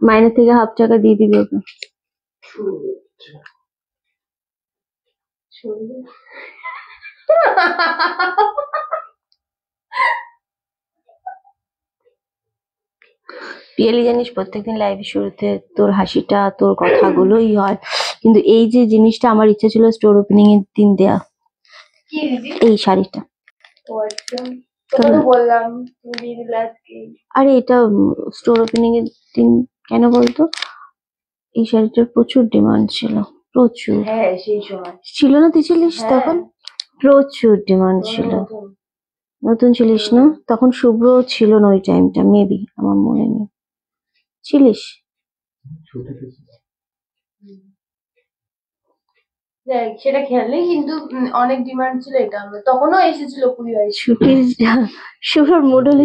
মাইনে থেকে হাফ টাকা দিয়ে দিবি ওকে। রিয়েলি জানিস প্রত্যেকদিন লাইভ শুরুতে তোর হাসিটা তোর কথাগুলোই হয়, কিন্তু এই যে জিনিসটা আমার ইচ্ছা ছিল স্টোর ওপেনিং এর দিন দেয়া, এই শাড়িটা। আরে এটা স্টোর ওপেনিং এর দিন কেন বলতো, এই শাড়িটার প্রচুর ডিমান্ড ছিল, প্রচুর। হ্যাঁ সেই সময় ছিল না, তুই ছিলিস তখন? প্রচুর ডিমান্ড ছিল। নতুন ছিলিস না তখন, শুভ্র ছিল না ওই টাইমটা, মেবি, আমার মনে নেই। ছিলিস? সেটা খেয়াল নেই, কিন্তু অনেক ডিমান্ড ছিল এটা। তখনও এসেছিল কুড়ি বাইশ ছুটির শুভ্রর মডেল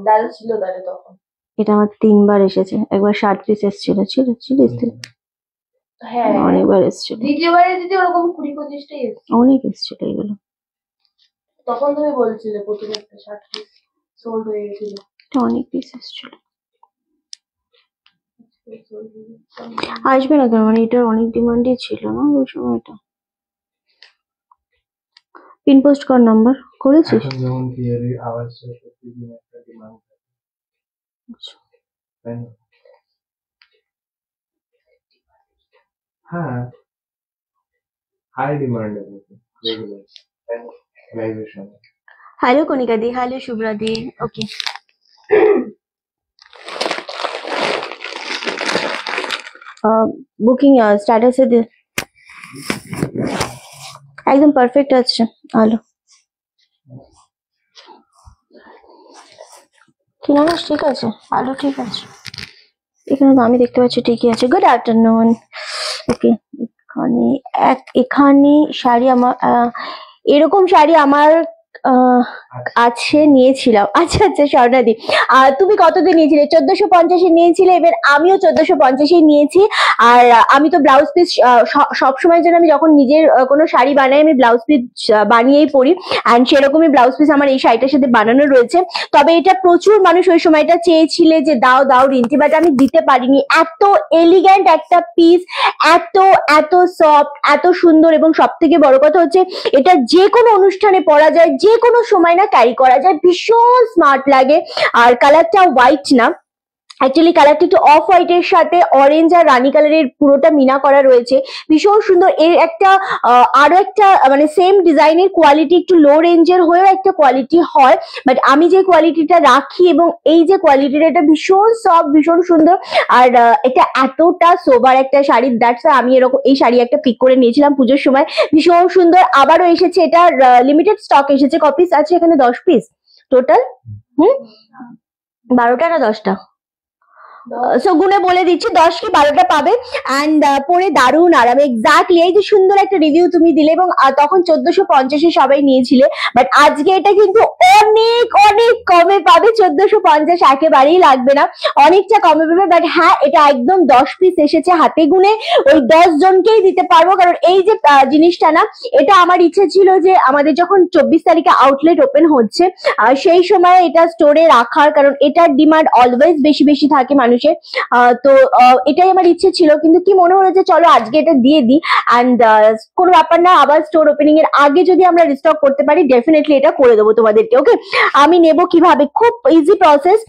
দাদা ছিল তাহলে তখন। এটা আমার 3 বার এসেছে, একবার 60 পিস এসেছিল। ছিলিস তুই? হ্যাঁ অনেকবার এসেছিল। দ্বিতীয়বারে যদি ওরকম 20-25টাই এসেছিল। অনেক এসেছিল এগুলো। তখন তুমি বলছিলে প্রথমে একটা 60 পিস সোল্ড হয়ে গেছিল। এটা অনেক পিস এসেছিল। আসবে না কেন, মানে এটার অনেক ডিমান্ডই ছিল না ওই সময়টা। পিন পোস্ট কর, নাম্বার করেছিস? এখন যেমন ক্লিয়ারলি আওয়াজটা প্রতিদিন একটা ডিমান্ড আচ্ছা। হ্যাঁ হাই ডিমান্ড আছে রেগুলার লাইভের সময়। হ্যালো কণিকা দি, হ্যালো শুভ্রা দি। ওকে, বুকিং স্ট্যাটাসে দে, একদম পারফেক্ট আছে আলো। কিনারাস ঠিক আছে, আলো ঠিক আছে, এখানে তো আমি দেখতে পাচ্ছি ঠিকই আছে। Good afternoon. ওকে, এখানে শাড়ি আমার এরকম শাড়ি আমার আছে, নিয়েছিলাম। আচ্ছা আচ্ছা স্বর্ণাদি, তুমি কতদিন নিয়েছিলে? 1450 নিয়েছিলে। এবার আমিও 1450 নিয়েছি। আর আমি তো ব্লাউজ পিস সবসময় যেন, আমি যখন নিজের কোনো শাড়ি বানাই আমি ব্লাউজ পিস বানিয়েই পরি, অ্যান্ড সেরকমই ব্লাউজ পিস আমার এই শাড়িটার সাথে বানানো রয়েছে। তবে এটা প্রচুর মানুষ ওই সময়টা চেয়েছিলে যে দাও দাও রিন্টি, বাট আমি দিতে পারিনি। এত এলিগ্যান্ট একটা পিস, এত এত সফট, এত সুন্দর, এবং সব থেকে বড় কথা হচ্ছে এটা যে কোনো অনুষ্ঠানে পরা যায়, যে কোনো সময় না ক্যারি করা যায়, ভীষণ স্মার্ট লাগে। আর কালারটা হোয়াইট না, অ্যাকচুয়ালি কালারটা একটু অফ হোয়াইটের সাথে অরেঞ্জ আর রানী কালারের পুরোটা মিনা করা রয়েছে, ভীষণ সুন্দর। এর একটা আরো একটা মানে সেম ডিজাইনের কোয়ালিটি একটু লো রেঞ্জের হয়েও একটা কোয়ালিটি হয়, বাট আমি যে কোয়ালিটিটা রাখি এবং এই যে কোয়ালিটিটা, এটা ভীষণ সফট, ভীষণ সুন্দর। আর এটা এতটা সোবার একটা শাড়ি, দ্যাটস আমি এরকম এই শাড়ি একটা পিক করে নিয়েছিলাম পুজোর সময়, ভীষণ সুন্দর। আবারও এসেছে, এটা লিমিটেড স্টক এসেছে। কপিস আছে এখানে? 10 পিস টোটাল। 12টা না 10টা? সো গুনে বলে দিচ্ছি, 10 কি 12টা পাবে। অ্যান্ড পরে দারুণ আরাম, এক্স্যাক্টলি এই যে সুন্দর একটা রিভিউ তুমি দিলে, এবং তখন 1450 সবাই নিয়েছিলে, বাট আজকে এটা কিন্তু অনেক অনেক কমে পাবে। 1450 একেবারেই লাগবে না, অনেকটা কমে পাবে। বাট হ্যাঁ, এটা একদম 10 পিস এসেছে, হাতে গুনে ওই 10 জনকেই দিতে পারবো। কারণ এই যে জিনিসটা না, এটা আমার ইচ্ছে ছিল যে আমাদের যখন 24 তারিখে আউটলেট ওপেন হচ্ছে সেই সময় এটা স্টোরে রাখার, কারণ এটার ডিমান্ড অলওয়েজ বেশি বেশি থাকে মানুষের। তো এটাই আমার ইচ্ছে ছিল, কিন্তু কি মনে হলো যে চলো আজকে এটা দিয়ে দিই। অ্যান্ড কোনো ব্যাপার না, আবার স্টোর ওপেনিং এর আগে যদি আমরা রিস্টক করতে পারি ডেফিনেটলি এটা করে দেবো তোমাদেরকে। ওকে, আমি নেব কিভাবে? খুব ইজি প্রসেস।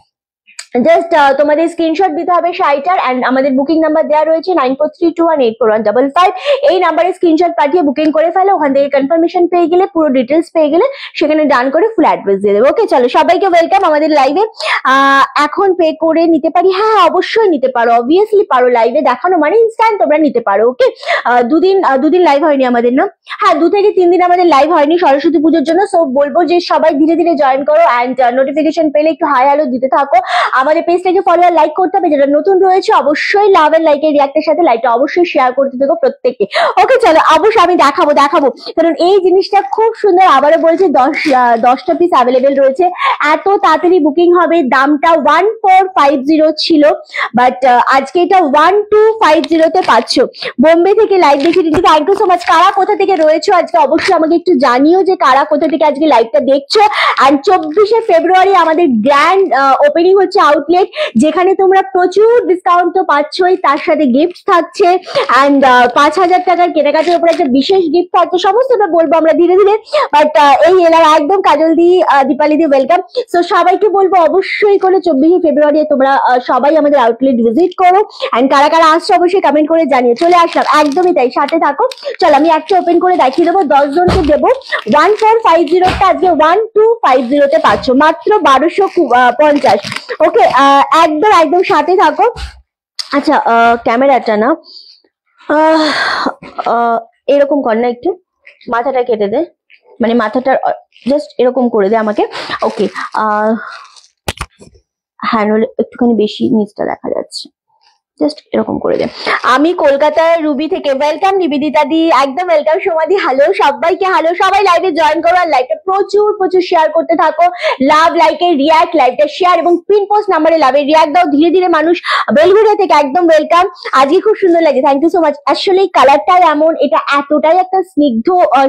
জাস্ট তোমাদের স্ক্রিনশট দিতে হবে শাড়িটার, এন্ড আমাদের বুকিং নাম্বার দেওয়া রয়েছে 9432184155। এই নাম্বারে স্ক্রিনশট পাঠিয়ে বুকিং করে ফেলো। ওখান থেকে কনফার্মেশন পেয়ে গেলে, পুরো ডিটেলস পেয়ে গেলে, সেখানে ডান করে ফুল অ্যাড্রেস দিয়ে দেবে। ওকে, চলো সবাইকে ওয়েলকাম আমাদের লাইভে। এখন পে করে নিতে পারি? হ্যাঁ অবশ্যই নিতে পারো, অবভিয়াসলি পারো। লাইভে দেখানো মানে ইনস্ট্যান্ট তোমরা নিতে পারো। ওকে, দুদিন লাইভ হয়নি আমাদের না? হ্যাঁ, 2 থেকে 3 দিন আমাদের লাইভ হয়নি সরস্বতী পুজোর জন্য। সো বলবো যে সবাই ধীরে ধীরে জয়েন করো, অ্যান্ড নোটিফিকেশন পেলে একটু হাই হ্যালো দিতে থাকো। আমাদের পেজটাকে ফলো আর লাইক করতে হবে, যেটা নতুন রয়েছে অবশ্যই লাভ এন্ড লাইকের রিঅ্যাক্টের সাথে লাইকটা অবশ্যই শেয়ার করতে থাকো প্রত্যেককে। ওকে চলো, অবশ্যই আমি দেখাবো, কারণ এই জিনিসটা খুব সুন্দর। আবারও বলছি 10টা পিস অ্যাভেলেবেল রয়েছে। এত তাড়াতাড়ি বুকিং হবে। দামটা 1450 ছিল, বাট আজকে এটা 1250 তে পাচ্ছ। বোম্বে থেকে লাইভ দেখে দিচ্ছি, থ্যাংক ইউ সো মাচ। কারা কোথা থেকে রয়েছে আজকে অবশ্যই আমাকে একটু জানিও যে কারা কোথা থেকে আজকে লাইভটা দেখছো। আর 24শে ফেব্রুয়ারি আমাদের গ্র্যান্ড ওপেনিং হচ্ছে আউটলেট, যেখানে তোমরা প্রচুর ডিসকাউন্ট তো পাচ্ছই, তার সাথে গিফট থাকছে অ্যান্ড 5,000 টাকার কেনাকাটার উপর একটা বিশেষ গিফট থাকছে। সমস্তটা বলবো আমরা ধীরে ধীরে, বাট এই এলার একদম কাজল দি, দীপালি দি ওয়েলকাম। সো সবাইকে বলবো অবশ্যই করে 24শে ফেব্রুয়ারি তোমরা সবাই আমাদের আউটলেট ভিজিট করো অ্যান্ড কারা কারা আসছে অবশ্যই কমেন্ট করে জানিয়ে। চলে আসলাম, একদমই তাই, সাথে থাকো। চল আমি একটা ওপেন করে দেখিয়ে দেবো, 10 জনকে দেবো 1450টা, আজকে 1250তে পাচ্ছ মাত্র 1250। ওকে, একদম একদম সাথে থাকো। আচ্ছা, ক্যামেরাটা না এরকম কর না, একটু মাথাটা কেটে দে, মানে মাথাটা জাস্ট এরকম করে দে আমাকে। ওকে, হ্যাঁ নইলে একটুখানি বেশি নিচটা দেখা যাচ্ছে, জাস্ট এরকম করে দে। আমি কলকাতার রুবি থেকে, ওয়েলকাম নিবেদিতা দি, একদম ওয়েলকাম সোমাদি, হ্যালো সবাইকে, হ্যালো সবাই লাইভে জয়েন করো আর লাইভটা প্রচুর প্রচুর শেয়ার করতে থাকো। লাভ, লাইকে রিয়াক্ট, লাইভটা শেয়ার এবং পিন পোস্ট নাম্বারে লাভে রিয়াক্ট দাও। ধীরে ধীরে মানুষ বেলঘুরিয়া থেকে একদম ওয়েলকাম, আজকে খুব সুন্দর লাগে, থ্যাংক ইউ সো মাচ। আসলে কালারটাই এমন, এটা এতটাই একটা স্নিগ্ধ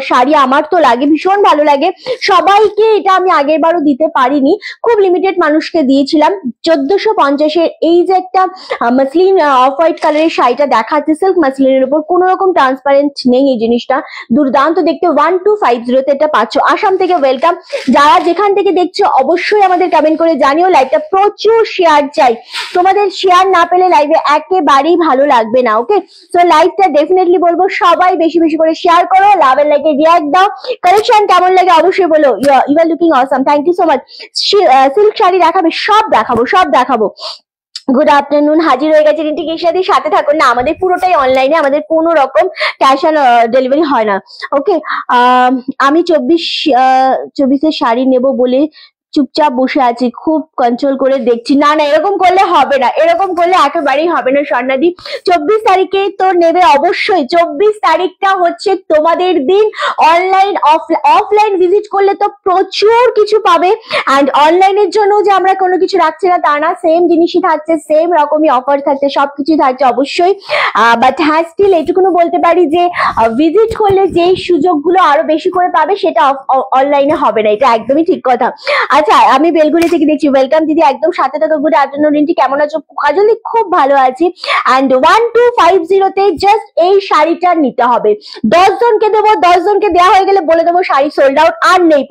শাড়ি, আমার তো লাগে ভীষণ ভালো লাগে। সবাইকে এটা আমি আগের বারও দিতে পারিনি, খুব লিমিটেড মানুষকে দিয়েছিলাম। 1450-এর এই যে একটা মাসলিন অফ হোয়াইট কালারের শাড়িটা দেখাচ্ছে, সিল্ক মাসলিনের উপর, কোনো রকম ট্রান্সপারেন্ট নেই এই জিনিসটা, দুর্দান্ত দেখতে। 1250তে এটা পাচ্ছ। আসাম থেকে ওয়েলকাম, যারা যেখান থেকে দেখছো অবশ্যই আমাদের কমেন্ট করে জানিও। লাইভটা প্রচুর শেয়ার চাই, তোমাদের শেয়ার না পেলে লাইভে একেবারেই ভালো লাগবে না। ওকে, তো লাইভটা ডেফিনেটলি বলবো সবাই বেশি বেশি করে শেয়ার করো, লাভের লাইকে রিয়াক্ট দাও। কালেকশন কেমন লাগে অবশ্যই বলো। You are looking awesome, thank you so much. Silk sari দেখাবে, সব দেখাবো, সব দেখাবো। গুড আফটারনুন, হাজির হয়ে গেছে রিন্টি কেশাদি, সাথে থাকুন। না, আমাদের পুরোটাই অনলাইনে, আমাদের কোনো রকম ক্যাশ অন ডেলিভারি হয় না। ওকে, আমি 24-এর শাড়ি নেব বলে চুপচাপ বসে আছি, খুব কন্ট্রোল করে দেখছি। না না, এরকম করলে হবে না, এরকম করলে একেবারেই হবে না স্বর্ণাদি। 24 তারিখে তো নেবে অবশ্যই, 24 তারিখটা হচ্ছে তোমাদের দিন। অনলাইন অফলাইন ভিজিট করলে তো প্রচুর কিছু পাবে, অ্যান্ড অনলাইনের জন্য যে আমরা কোনো কিছু রাখছি না তা না, সেম জিনিসই থাকছে, সেম রকমই অফার থাকছে, সবকিছুই থাকছে অবশ্যই। বাট হ্যাঁ, স্টিল এটুকুনো বলতে পারি যে ভিজিট করলে যেই সুযোগগুলো আরো বেশি করে পাবে সেটা অনলাইনে হবে না, এটা একদমই ঠিক কথা। আচ্ছা, আমি বেলগুড়ি থেকে দেখছি, ওয়েলকাম দিদি, একদম সাথে থাকো। গুড আফটারনুন রিন্টি, কেমন আছো? কাজলি খুব ভালো আছি। অ্যান্ড 1250তে জাস্ট এই শাড়িটা নিতে হবে। 10 জনকে দেবো, 10 জনকে দেওয়া হয়ে গেলে বলে দেবো শাড়ি সোল্ড আউট, আর নেই।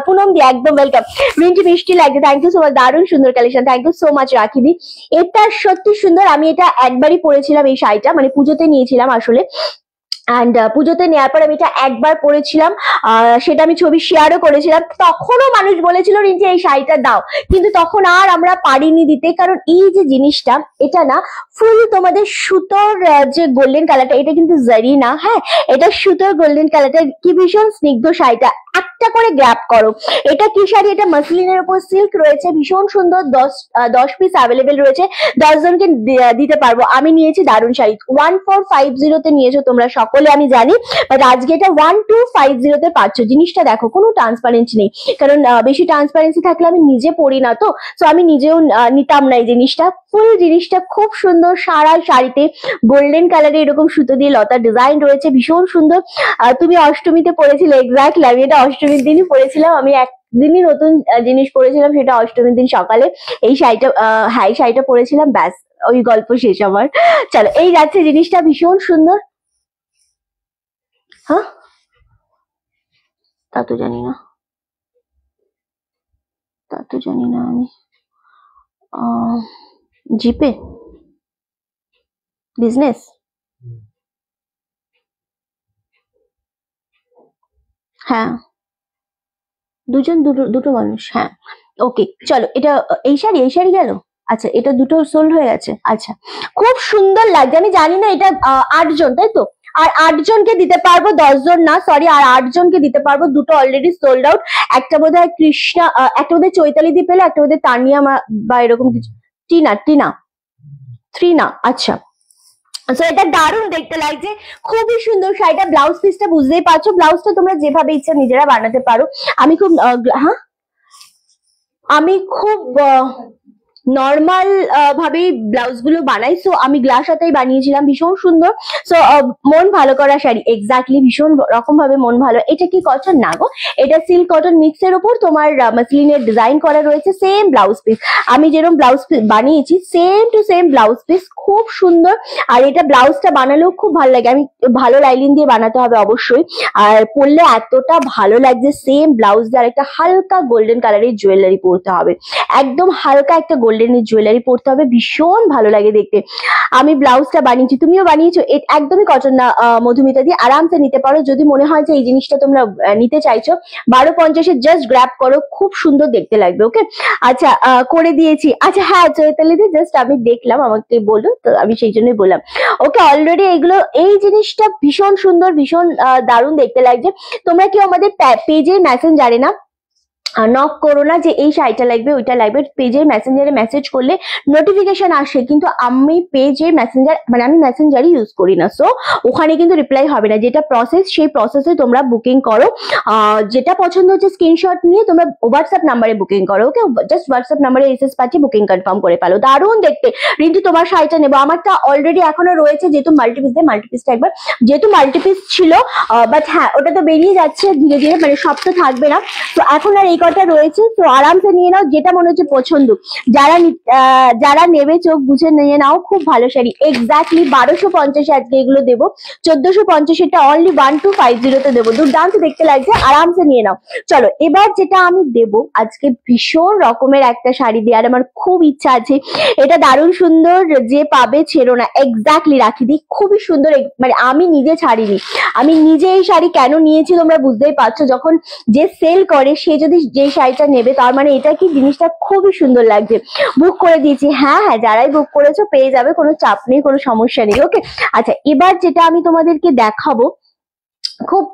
পুনম দি একদম ওয়েলকাম। রিন্টি মিষ্টি লাগছে, থ্যাংক ইউ সো মাচ, দারুণ সুন্দর collection, thank you so much Rakhi দি। এটা সত্যি সুন্দর, আমি এটা একবারই পরেছিলাম এই শাড়িটা, মানে পুজোতে নিয়েছিলাম আসলে। অ্যান্ড পুজোতে নেওয়ার পর আমি এটা একবার পরেছিলাম, সেটা আমি ছবি শেয়ারও করেছিলাম। তখনও মানুষ বলেছিল রিন্টি এই শাড়িটা দাও, কিন্তু তখন আর আমরা পারিনি দিতে, কারণ এই যে জিনিসটা এটা না ফুল তোমাদের সুতোর যে গোল্ডেন কালারটা, এটা কিন্তু জারি না, হ্যাঁ এটা সুতোর গোল্ডেন কালারটা, কি ভীষণ স্নিগ্ধ শাড়িটা। একটা করে গ্র্যাব করো। এটা কি শাড়ি? এটা মাসলিনের উপর সিল্ক রয়েছে, ভীষণ সুন্দর। 10 পিস অ্যাভেলেবেল রয়েছে, 10 জনকে দিতে পারবো। আমি নিয়েছি দারুণ শাড়ি, 1450তে নিয়েছো তোমরা সকলে আমি জানি, বাট আজকে এটা 1250তে পাচ্ছ। জিনিসটা দেখো, কোনো ট্রান্সপারেন্সি নেই, কারণ বেশি ট্রান্সপারেন্সি থাকলে আমি নিজে পরি না তো, তো আমি নিজেও নিতাম না এই জিনিসটা। ফুল জিনিসটা খুব সুন্দর, সারা শাড়িতে গোল্ডেন কালারে এরকম সুতো দিয়ে লতা ডিজাইন রয়েছে, ভীষণ সুন্দর। তুমি অষ্টমীতে পরেছিলে, এক্স্যাক্টলি আমি এটা অষ্টমীর দিনই পরেছিলাম। আমি একদিনই নতুন জিনিস পরেছিলাম, সেটা অষ্টমীর দিন সকালে এই শাড়িটা, হ্যাঁ এই শাড়িটা পরেছিলাম, ব্যাস ওই গল্প শেষ আমার। চলো, এই যাচ্ছে জিনিসটা, ভীষণ সুন্দর। হ্যাঁ, তা তো জানি না, তা তো জানি না আমি। জিপে বিজনেস, হ্যাঁ দুটো মানুষ, হ্যাঁ ওকে। চলো, এটা এই শাড়ি গেল। আচ্ছা, এটা দুটো সোল্ড হয়ে গেছে। আচ্ছা, খুব সুন্দর লাগছে। আমি জানি না এটা 8 জন, তাই তো? আর 8 জনকে দিতে পারবো, 10 জন না, সরি, আর 8 জনকে দিতে পারবো। দুটো অলরেডি সোল্ড আউট। একটা বোধহয় কৃষ্ণা, একটা বোধহয় চৈতালি দি পেলে, একটা বোধহয় তানিয়া বা এরকম কিছু, ত্রিনা। আচ্ছা, তো এটা দারুণ দেখতে লাগছে, খুবই সুন্দর শাড়িটা। ব্লাউজ পিসটা বুঝতেই পারছো, ব্লাউজটা তোমরা যেভাবে ইচ্ছা নিজেরা বানাতে পারো। আমি খুব নর্মাল ভাবেই ব্লাউজ গুলো বানাই, সো আমি গ্লাস হাতাই বানিয়েছিলাম, ভীষণ সুন্দর। সো মন ভালো করা শাড়ি, এক্স্যাক্টলি ভীষণ রকম ভাবে মন ভালো। এটা কি কটন? না গো, এটা সিল্ক কটন মিক্স এর উপর তোমার মাসলিনের ডিজাইন করা রয়েছে, সেম ব্লাউজ পিস। আমি যেরকম ব্লাউজ পিস বানিয়েছি same to same blouse piece, খুব সুন্দর। আর এটা ব্লাউজটা বানালেও খুব ভালো লাগে, আমি ভালো লাইলিন দিয়ে বানাতে হবে অবশ্যই। আর পরলে এতটা ভালো লাগছে, সেম ব্লাউজ দিয়ে আর একটা হালকা গোল্ডেন কালারের জুয়েলারি পরতে হবে, একদম হালকা একটা গোল্ডেনের জুয়েলারি পরতে হবে, ভীষণ ভালো লাগে দেখতে। আমি ব্লাউজটা বানিয়েছি, তুমিও বানিয়েছো। একদমই কটন না মধুমিতা দিয়ে, আরামসে নিতে পারো। যদি মনে হয় যে এই জিনিসটা তোমরা নিতে চাইছো, 1250 জাস্ট গ্র্যাব করো, খুব সুন্দর দেখতে লাগবে। ওকে, আচ্ছা করে দিয়েছি। আচ্ছা হ্যাঁ চৈতালি দি, জাস্ট আমি দেখলাম, আমাকে বলো তো, আমি সেই জন্যই বললাম। ওকে, অলরেডি এগুলো, এই জিনিসটা ভীষণ সুন্দর, ভীষণ দারুণ দেখতে লাগছে। তোমরা কি আমাদের পেজে মেসেঞ্জারে না নক করো না যে এই শাড়িটা লাগবে ওইটা লাগবে, পেজের মেসেঞ্জারে মেসেজ করলে নোটিফিকেশন আসে, কিন্তু আমি পেজের মেসেঞ্জার মানে আমি মেসেঞ্জারই ইউজ করি না, সো ওখানে কিন্তু রিপ্লাই হবে না। যেটা প্রসেস, সেই প্রসেসে তোমরা বুকিং করো। যেটা পছন্দ হচ্ছে স্ক্রিনশট নিয়ে তোমরা হোয়াটসঅ্যাপ নাম্বারে বুকিং করো। ওকে, জাস্ট হোয়াটসঅ্যাপ নাম্বারে এসএস পাঠিয়ে বুকিং কনফার্ম করে ফেলো। দারুণ দেখতে। রিন্টু তোমার শাড়িটা নেবো, আমারটা অলরেডি এখনো রয়েছে, যেহেতু মাল্টিপিসটা একবার যেহেতু মাল্টিপিস ছিল, বাট হ্যাঁ ওটা তো বেরিয়ে যাচ্ছে ধীরে ধীরে, মানে সব তো থাকবে না। তো এখন আর এই কটা রয়েছে, তো আরামসে নিয়ে নাও, যেটা মনে হচ্ছে পছন্দ। যারা নেবে চোখ বুঝে নিয়ে নাও, খুব ভালো শাড়ি। এক্স্যাক্টলি 1250 আজকে এগুলো দেবো, 1450 এটা অনলি 1250 তে দেবো। দুর্দান্ত দেখতে লাগছে, আরামসে নিয়ে নাও। চলো এবার যেটা আমি দেবো আজকে, ভীষণ রকমের একটা শাড়ি দেওয়ার আমার খুব ইচ্ছা আছে। এটা দারুণ সুন্দর, যে পাবে ছেড়ো না। এক্স্যাক্টলি রাখি দি, খুবই সুন্দর। মানে আমি নিজে ছাড়িনি, আমি নিজে এই শাড়ি কেন নিয়েছি তোমরা বুঝতেই পারছো। যখন যে সেল করে সে যদি যে শাড়িটা নেবে, তার মানে এটা কি জিনিসটা খুবই সুন্দর লাগছে। বুক করে দিয়েছি, হ্যাঁ হ্যাঁ যারাই বুক করেছো পেয়ে যাবে, কোনো চাপ নেই, কোনো সমস্যা নেই। ওকে, আচ্ছা এবার যেটা আমি তোমাদেরকে দেখাবো, খুব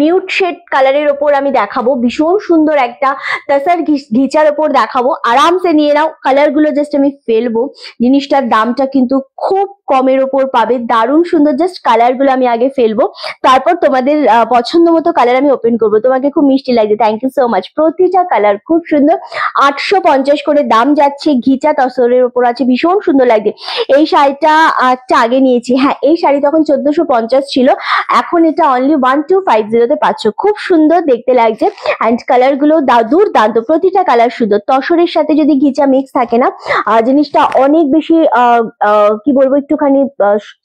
নিউড শেড কালারের ওপর আমি দেখাবো, ভীষণ সুন্দর একটা তাসার ঘিচার ওপর দেখাবো। আরামসে নিয়ে নাও, কালার গুলো জাস্ট আমি ফেলবো। জিনিসটার দামটা কিন্তু খুব কমের ওপর পাবে, দারুণ সুন্দর। জাস্ট কালার গুলো আমি আগে ফেলবো, তারপর তোমাদের পছন্দ মতো কালার আমি ওপেন করবো। তোমাকে খুব মিষ্টি লাগছে, থ্যাংক ইউ সো মাচ। প্রতিটা কালার খুব সুন্দর, 850 করে দাম যাচ্ছে, ঘিচা তসরের ওপর আছে, ভীষণ সুন্দর লাগছে। এই শাড়িটা আগে নিয়েছি, হ্যাঁ এই শাড়ি তখন 1450 ছিল, এখন এটা অনলি 1250 তে পাচ্ছ। খুব সুন্দর দেখতে লাগছে, অ্যান্ড কালার গুলো দুর্দান্ত, প্রতিটা কালার সুন্দর। তসরের সাথে যদি ঘিচা মিক্স থাকে না, জিনিসটা অনেক বেশি কি বলবো, একটুখানি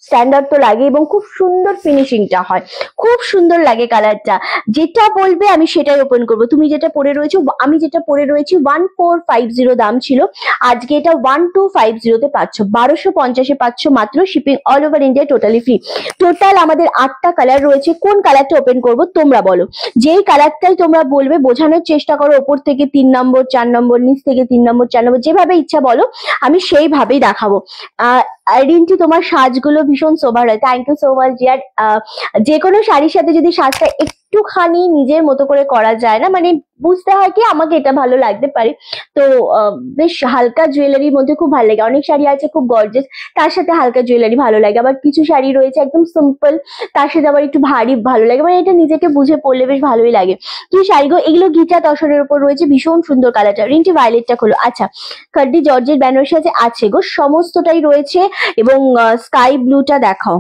স্ট্যান্ডার্ড তো লাগে, এবং খুব সুন্দর ফিনিশিংটা হয়, খুব সুন্দর লাগে কালারটা। যেটা বলবে আমি সেটাই ওপেন করবো। তুমি যেটা পরে রয়েছো, আমি যেটা পরে রয়েছি 1450 দাম ছিল, আজকে এটা 1250 তে পাচ্ছ। 1250 পাচ্ছ মাত্র, shipping all over India totally free. Total আমাদের 8টা কালার রয়েছে। কোন কালারটা ওপেন করব তোমরা বলো, যেই কালারটাই তোমরা বলবে বোঝানোর চেষ্টা করো, ওপর থেকে 3 নম্বর 4 নম্বর, নিচ থেকে 3 নম্বর 4 নম্বর, যেভাবে ইচ্ছা বলো, আমি সেইভাবেই দেখাবো। রিন্টু তোমার সাজগুলো ভীষণ সোবার হয়, thank you so much dear. যে কোনো শাড়ির সাথে যদি সাজটা একটুখানি নিজের মতো করে করা যায় না, মানে বুঝতে হয় কি আমাকে এটা ভালো লাগতে পারে, তো বেশ হালকা জুয়েলারির মধ্যে খুব ভালো লাগে। অনেক শাড়ি আছে খুব গর্জিয়াস, তার সাথে হালকা জুয়েলারি ভালো লাগে, আবার কিছু শাড়ি রয়েছে একদম সিম্পল, তার সাথে আবার একটু ভারী ভালো লাগে, মানে এটা নিজেকে বুঝে পরলে বেশ ভালোই লাগে। কি শাড়িগুলো এগুলো, গিটা তসরের উপর রয়েছে, ভীষণ সুন্দর কালারটা। রিন্টি ভায়োলেটটা খোলো। আচ্ছা, খাড্ডি জর্জের বেনারসি আছে গো, সমস্তটাই রয়েছে, এবং স্কাই ব্লুটা দেখাও।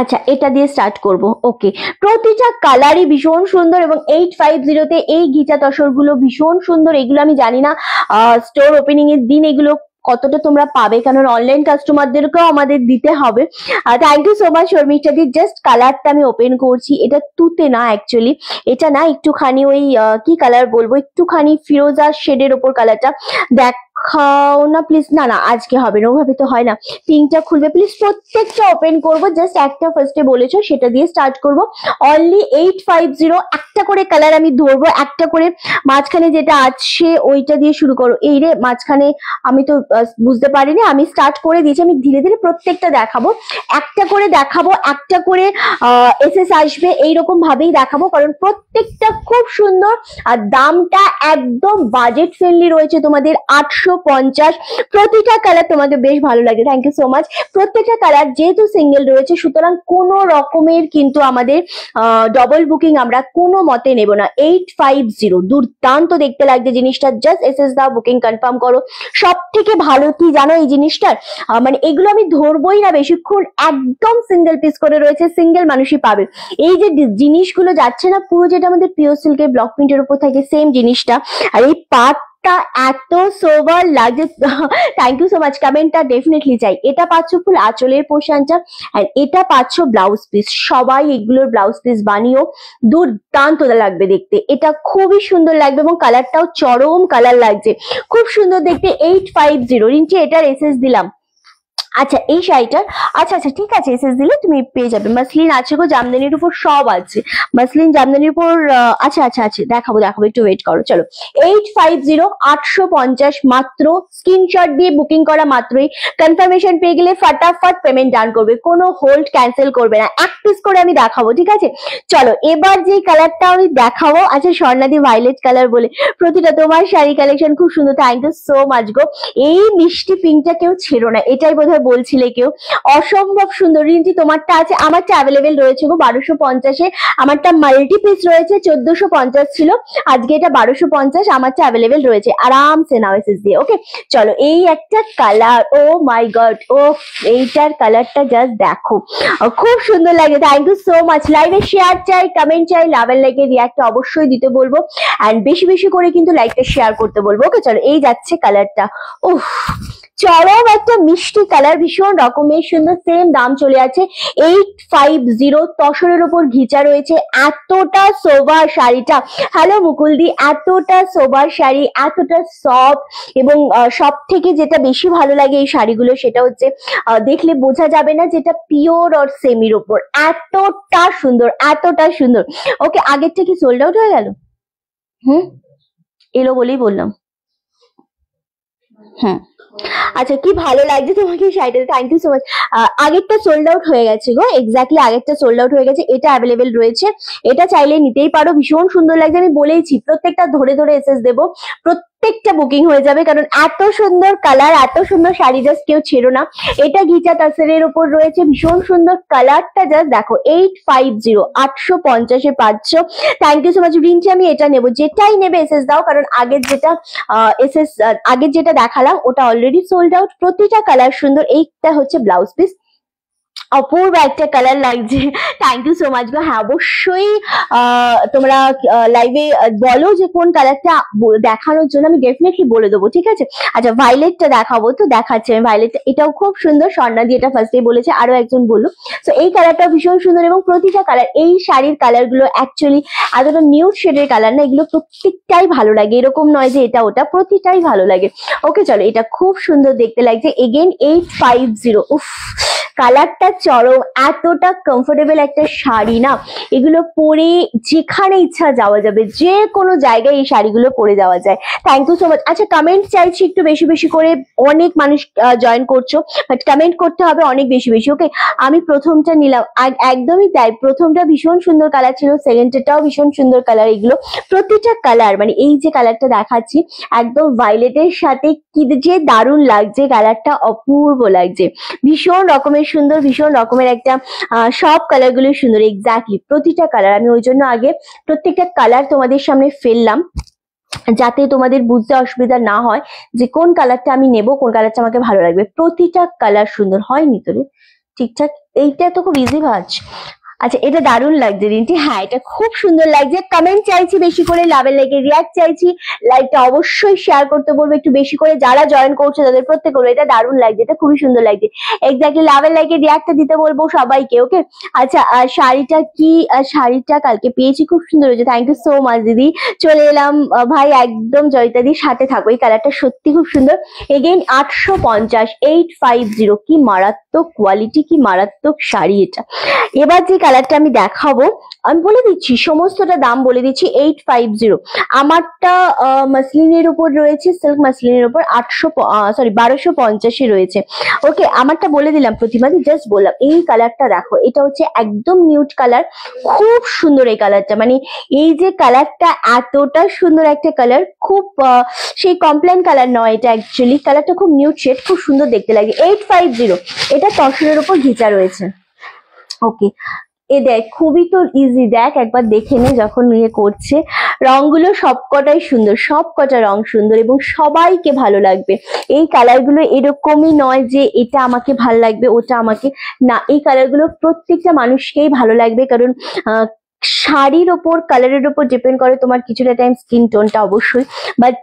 আচ্ছা এটা দিয়ে স্টার্ট করব। ওকে, প্রতিটা কালারই ভীষণ সুন্দর, এবং 850 তে এই ঘিচা তসর গুলো ভীষণ সুন্দর। এগুলো আমি জানি না স্টোর ওপেনিং এর দিন এগুলো কতটা তোমরা পাবে, কারণ অনলাইন কাস্টমারদেরকেও আমাদের দিতে হবে। Thank you so much Sharmistha দি। জাস্ট কালারটা আমি ওপেন করছি, এটা তুতে না অ্যাকচুয়ালি, এটা না একটুখানি ওই কি কালার বলবো, একটুখানি ফিরোজা শেডের ওপর কালারটা দেখাও না প্লিজ। না না আজকে হবে না, ওভাবে তো হয় না। পিঙ্কটা খুলবে প্লিজ, প্রত্যেকটা ওপেন করবো। জাস্ট একটা ফার্স্টে বলেছো সেটা দিয়ে স্টার্ট করবো। অনলি 850, একটা করে কালার আমি ধরবো, একটা করে মাঝখানে যেটা আছে ওইটা দিয়ে শুরু করো। এই রে মাঝখানে আমি তো বুঝতে পারিনি, আমি স্টার্ট করে দিয়েছি, আমি ধীরে ধীরে প্রত্যেকটা দেখাবো, একটা করে দেখাবো, একটা করে এসএস আসবে, এইরকম ভাবেই দেখাবো, কারণ প্রত্যেকটা খুব সুন্দর। আর দামটা একদম বাজেট ফ্রেন্ডলি রয়েছে, তোমাদের 850। প্রতিটা কালার তোমাকে বেশ ভালো লাগে, থ্যাংক ইউ সো মাচ। প্রত্যেকটা কালার যেহেতু সিঙ্গেল রয়েছে সুতরাং কোনো রকমের কিন্তু আমাদের ডবল বুকিং আমরা কোনো মতে নেব না। 850, দুর্দান্ত দেখতে লাগছে জিনিসটা, জাস্ট এসএস দাও, বুকিং কনফার্ম করো। সব থেকে ভালো কি জানো এই জিনিসটার, মানে এগুলো আমি ধরবোই না বেশিক্ষণ, একদম সিঙ্গেল পিস করে রয়েছে, সিঙ্গেল মানুষই পাবে। এই যে জিনিসগুলো যাচ্ছে না পুরো, যেটা আমাদের পিওর সিল্কের ব্লক প্রিন্টের উপর থাকে সেম জিনিসটা, আর এই পাটটা এত সোবার লাগছে, থ্যাংক ইউ সো মাচ। কমেন্টটা ডেফিনেটলি চাই। এটা পাচ্ছ ফুল আঁচলের পোর্শনটা, আর এটা পাচ্ছ ব্লাউজ পিস। সবাই এগুলোর ব্লাউজ পিস বানিও, দুর্দান্ত লাগবে দেখতে, এটা খুবই সুন্দর লাগবে এবং কালারটাও চরম কালার লাগছে, খুব সুন্দর দেখতে। 850 রিঞ্চি, এটার এসএস দিলাম। আচ্ছা এই শাড়িটার, আচ্ছা ঠিক আছে, এসএস দিলে তুমি পেয়ে যাবে। মাসলিন আছে গো, জামদানির উপর সব আছে, মাসলিন জামদানির উপর আচ্ছা দেখাবো, একটু ওয়েট করো। চলো 850, 850 মাত্র। স্ক্রিনশট দিয়ে বুকিং করা মাত্রই কনফার্মেশন পেয়ে গেলে ফাটাফাট পেমেন্ট ডান করবে, কোনো হোল্ড ক্যান্সেল করবে না। এক পিস করে আমি দেখাবো, ঠিক আছে? চলো এবার যে কালারটা আমি দেখাবো, আচ্ছা স্বর্ণাদি ভায়োলেট কালার বলে, প্রতিটা তোমার শাড়ি কালেকশন খুব সুন্দর, থ্যাংক ইউ সো মাচ গো। এই মিষ্টি পিঙ্কটা কেউ ছেড়ো না, এটাই বোধহয় বলছিলে কেউ, অসম্ভব সুন্দর। রিন্টি তোমারটা আছে, আমারটা অ্যাভেলেবেল রয়েছে গো 1250-এ, আমারটা মাল্টি পিস রয়েছে, 1450 ছিল, আজকে এটা 1250, আমারটা অ্যাভেলেবেল রয়েছে, আরামসে নাও এসএস দিয়ে। ওকে চলো এই একটা কালার, ও মাই গড, ও এইটার কালারটা জাস্ট দেখো, খুব সুন্দর লাগে, থ্যাংক ইউ সো মাচ। লাইভে শেয়ার চাই, কমেন্ট চাই, লাভ এন্ড লাইকের রিয়াক্ট অবশ্যই দিতে বলবো, এন্ড বেশি বেশি করে কিন্তু লাইকটা শেয়ার করতে বলবো। ওকে চলো এই যাচ্ছে কালারটা, উফ চরম একটা মিষ্টি কালার, ভীষণ রকমের সুন্দর, সেম দাম চলে আছে 850, তসরের উপর ঘিচা রয়েছে, এতটা সোবার শাড়িটা। হ্যালো মুকুলদি, এতটা সোবার শাড়ি, এতটা সফট, এবং সব থেকে যেটা বেশি ভালো লাগে এই শাড়িগুলো সেটা হচ্ছে দেখলে বোঝা যাবে না যেটা পিওর আর সেমির উপর, এতটা সুন্দর, এতটা সুন্দর। ওকে আগেরটা কি সোল্ড আউট হয়ে গেল? এলো বলেই বললাম। আচ্ছা কি ভালো লাগছে তোমাকে শাড়িটা, থ্যাংক ইউ সো মাচ। আগেরটা সোল্ড আউট হয়ে গেছে গো, এক্স্যাক্টলি আগেরটা সোল্ড আউট হয়ে গেছে, এটা অ্যাভেলেবেল রয়েছে, এটা চাইলে নিতেই পারো, ভীষণ সুন্দর লাগছে। আমি বলেইছি প্রত্যেকটা ধরে ধরে এসএস দেবো, প্রত্যেকটা বুকিং হয়ে যাবে, কারণ এত সুন্দর কালার, এত সুন্দর শাড়ি, জাস্ট কেউ ছেড়ো না। এটা ঘিচা তাসরের উপর রয়েছে, ভীষণ সুন্দর কালারটা, জাস্ট দেখো 850, 850-এ পাচ্ছ, থ্যাংক ইউ সো মাচ। রিঞ্চি আমি এটা নেবো, যেটাই নেবে এসএস দাও, কারণ আগের যেটা আগের যেটা দেখালাম ওটা অলরেডি সোল্ড আউট। প্রতিটা কালার সুন্দর, এইটা হচ্ছে ব্লাউজ পিস, অপূর্ব একটা কালার লাগছে, থ্যাংক ইউ সো মাচ গো। হ্যাঁ অবশ্যই তোমরা লাইভে বলো যে কোন কালারটা দেখানোর জন্য, আমি ডেফিনেটলি বলে দেবো, ঠিক আছে? আচ্ছা ভায়োলেটটা দেখাবো, তো দেখাচ্ছি আমি ভায়োলেটটা, এটাও খুব সুন্দর, স্বর্ণা দিয়ে এটা ফার্স্টে বলেছে, আরো একজন বললো। তো এই কালারটা ভীষণ সুন্দর, এবং প্রতিটা কালার, এই শাড়ির কালার গুলো অ্যাকচুয়ালি এতটা নিউড শেডের কালার না, এগুলো প্রত্যেকটাই ভালো লাগে, এরকম নয় যে এটা ওটা, প্রতিটাই ভালো লাগে। ওকে চলো এটা খুব সুন্দর দেখতে লাগছে, এগেন 850, উফ কালারটা চরম, এতটা কমফোর্টেবল একটা শাড়ি না, এগুলো পরে যেখানে ইচ্ছা যাওয়া যাবে, যে কোনো জায়গায় এই শাড়িগুলো পরে যাওয়া যায়। Thank you so much. আচ্ছা কমেন্ট চাইছি একটু বেশি বেশি করে, অনেক মানুষ জয়েন করছো, বাট কমেন্ট করতে হবে অনেক বেশি বেশি। ওকে আমি প্রথমটা নিলাম, একদমই তাই, প্রথমটা ভীষণ সুন্দর কালার ছিল, সেকেন্ডটাও ভীষণ সুন্দর কালার, এগুলো প্রতিটা কালার, মানে এই যে কালারটা দেখাচ্ছি একদম ভায়োলেটের সাথে কি যে দারুণ লাগছে, কালারটা অপূর্ব লাগছে, ভীষণ রকমের সুন্দর, ভীষণ রকমের একটা সব কালার গুলো সুন্দর, এক্স্যাক্টলি প্রতিটা কালার। আমি ওই জন্য আগে প্রত্যেকটা কালার তোমাদের সামনে ফেললাম, যাতে তোমাদের বুঝতে অসুবিধা না হয় যে কোন কালারটা আমি নেব, কোন কালারটা আমাকে ভালো লাগবে। প্রতিটা কালার সুন্দর, হয়নি তোরে ঠিকঠাক? এইটা তো খুব ইজি ভাজ। আচ্ছা এটা দারুণ লাগছে রিন্টি, হ্যাঁ এটা খুব সুন্দর লাগছে। কমেন্ট চাইছি বেশি করে, লাভের লাইকে রিয়াক্ট চাইছি, লাইকটা অবশ্যই শেয়ার করতে বলবো একটু বেশি করে, যারা জয়েন করছে তাদের প্রত্যেক বলবো এটা দারুণ লাগছে, এটা খুবই সুন্দর লাগছে, এক্স্যাক্টলি লাভের লাইকে রিয়াক্টটা দিতে বলবো সবাইকে। ওকে আচ্ছা শাড়িটা কি, শাড়িটা কালকে পেয়েছি, খুব সুন্দর হয়েছে, থ্যাংক ইউ সো মাচ দিদি। চলে এলাম ভাই, একদম জয়িতাদির সাথে থাকো, এই কালারটা সত্যি খুব সুন্দর। এগেইন 850, 850, কি মারাত্মক মারাত্মক কোয়ালিটি, কি মারাত্মক শাড়ি এটা। এবার যে কালারটা আমি দেখাবো, আমি বলে দিচ্ছি সমস্তটা দাম বলে দিচ্ছি, 850। আমারটা মাসলিনের উপর রয়েছে, সিল্ক মাসলিনের উপর 1250 রয়েছে। ওকে, আমারটা বলে দিলাম প্রতিমাদি, জাস্ট বললাম। এই কালারটা দেখো, এটা হচ্ছে একদম নিউড কালার, খুব সুন্দর এই কালারটা। মানে এই যে কালারটা, এতটা সুন্দর একটা কালার, খুব সেই কমপ্লেন কালার নয় এটা, অ্যাকচুয়ালি কালারটা খুব নিউড শেড, খুব সুন্দর দেখতে লাগে। 850, এটা তসরের উপর ঘিচা রয়েছে। ওকে, এ দেখ, খুবই তো ইজি, দেখ একবার দেখে নে যখন ইয়ে করছে। রংগুলো সবকটাই সুন্দর, সবকটা রং সুন্দর এবং সবাইকে ভালো লাগবে। এই কালারগুলো এরকমই নয় যে এটা আমাকে ভালো লাগবে ওটা আমাকে, না, এই কালারগুলো প্রত্যেকটা মানুষকেই ভালো লাগবে, কারণ শাড়ির ওপর, কালারের ওপর ডিপেন্ড করে তোমার কিছুটা টাইম স্কিন টোনটা অবশ্যই। বাট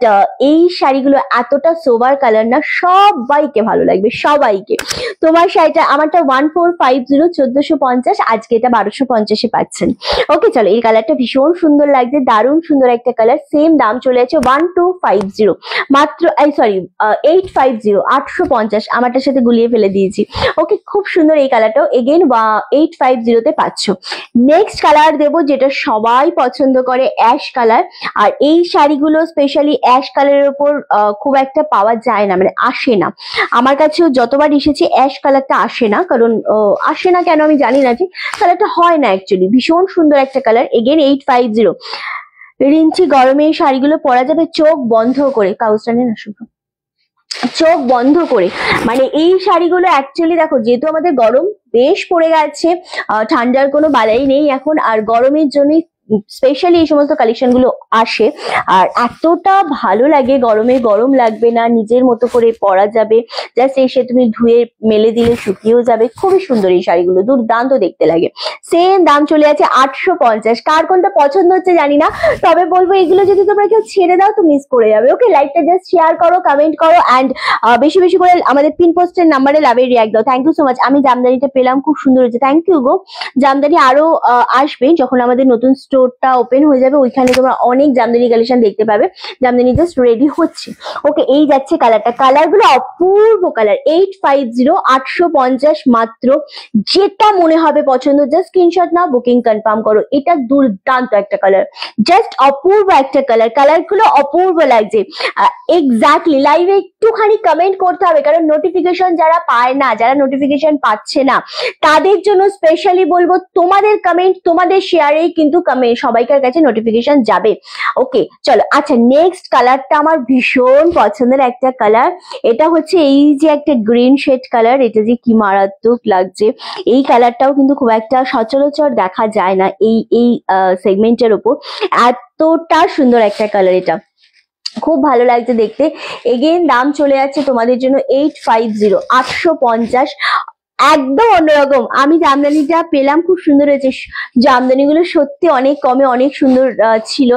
এই শাড়িগুলো এতটা সোবার কালার না, সবাইকে ভালো লাগবে, সবাইকে। তোমার শাড়িটা, আমারটা 1450, 1450, আজকে এটা 1250-এ পাচ্ছেন। ওকে, চলো, এই কালারটা ভীষণ সুন্দর লাগছে, দারুণ সুন্দর একটা কালার। সেম দাম চলে আছে 1250 মাত্র, সরি 850, 850, আমারটার সাথে গুলিয়ে ফেলে দিয়েছি। ওকে, খুব সুন্দর এই কালারটাও, এগেইন 850-তে পাচ্ছ। নেক্সট কালার দেবো যেটা সবাই পছন্দ করে, অ্যাশ কালার। আর এই শাড়িগুলো স্পেশালি অ্যাশ কালারের উপর খুব একটা পাওয়া যায় না, মানে আসে না। আমার কাছেও যতবার এসেছে অ্যাশ কালারটা আসে না, কারণ আসে না কেন আমি জানি না, যে কালারটা হয় না অ্যাকচুয়ালি। ভীষণ সুন্দর একটা কালার, এগেন 850। রিঞ্চি গরমে এই শাড়িগুলো পরা যাবে চোখ বন্ধ করে, কাগজটা নেই না শুধু, চোখ বন্ধ করে। মানে এই শাড়িগুলো অ্যাকচুয়ালি দেখো, যেহেতু আমাদের গরম বেশ পড়ে গেছে, ঠান্ডার কোনো বালাই নেই এখন, আর গরমের জন্যই স্পেশালি এই সমস্ত কালেকশন গুলো আসে। আর এতটা ভালো লাগে গরমে, গরম লাগবে না, নিজের মতো করে পরা যাবে, জাস্ট এসে তুমি ধুয়ে মেলে দিলে শুকিয়েও যাবে। খুবই সুন্দর এই শাড়িগুলো, দুর্দান্ত দেখতে লাগে। সেম দাম চলে আছে 850। কার কোনটা পছন্দ হচ্ছে জানি না, তবে বলবো এগুলো যদি তোমরা কেউ ছেড়ে দাও তো মিস করে যাবে। ওকে, লাইকটা জাস্ট শেয়ার করো, কমেন্ট করো, অ্যান্ড বেশি বেশি করে আমাদের পিন পোস্টের নাম্বারে লাভের রিয়াক্ট দাও। Thank you so much. আমি জামদানিটা পেলাম, খুব সুন্দর হয়েছে, থ্যাংক ইউ গো। জামদানি আরো আসবে যখন আমাদের নতুন স্টোরটা ওপেন হয়ে যাবে, ওইখানে তোমরা অনেক জামদানি কালেকশন দেখতে পাবে। জামদানি জাস্ট রেডি হচ্ছে। ওকে, এই যাচ্ছে কালারটা, কালারগুলো অপূর্ব কালার। 850, 850 মাত্র। যেটা মনে হবে পছন্দ জাস্ট স্ক্রিনশট নাও, বুকিং কনফার্ম করো। এটা দুর্দান্ত একটা কালার, জাস্ট অপূর্ব একটা কালার, কালারগুলো অপূর্ব লাগছে। এক্স্যাক্টলি, লাইভে একটুখানি কমেন্ট করতে হবে, কারণ নোটিফিকেশন যারা পায় না, যারা নোটিফিকেশন পাচ্ছে না, তাদের জন্য স্পেশালি বলবো, তোমাদের কমেন্ট, তোমাদের শেয়ারেই কিন্তু সবাইকার কাছে নোটিফিকেশন যাবে। ওকে, চলো। আচ্ছা, নেক্সট কালারটা আমার ভীষণ পছন্দের একটা কালার। এটা হচ্ছে এই যে একটা গ্রিন শেড কালার, এটা যে কি মারাত্মক লাগছে। এই কালারটাও কিন্তু খুব একটা সচরাচর দেখা যায় না এই এই সেগমেন্টের ওপর। এতটা সুন্দর একটা কালার, এটা খুব ভালো লাগছে দেখতে। এগেইন দাম চলে যাচ্ছে তোমাদের জন্য 850, 850। একদম অন্যরকম। আমি জামদানিটা পেলাম, খুব সুন্দর হয়েছে। জামদানিগুলো সত্যি অনেক কমে অনেক সুন্দর ছিল,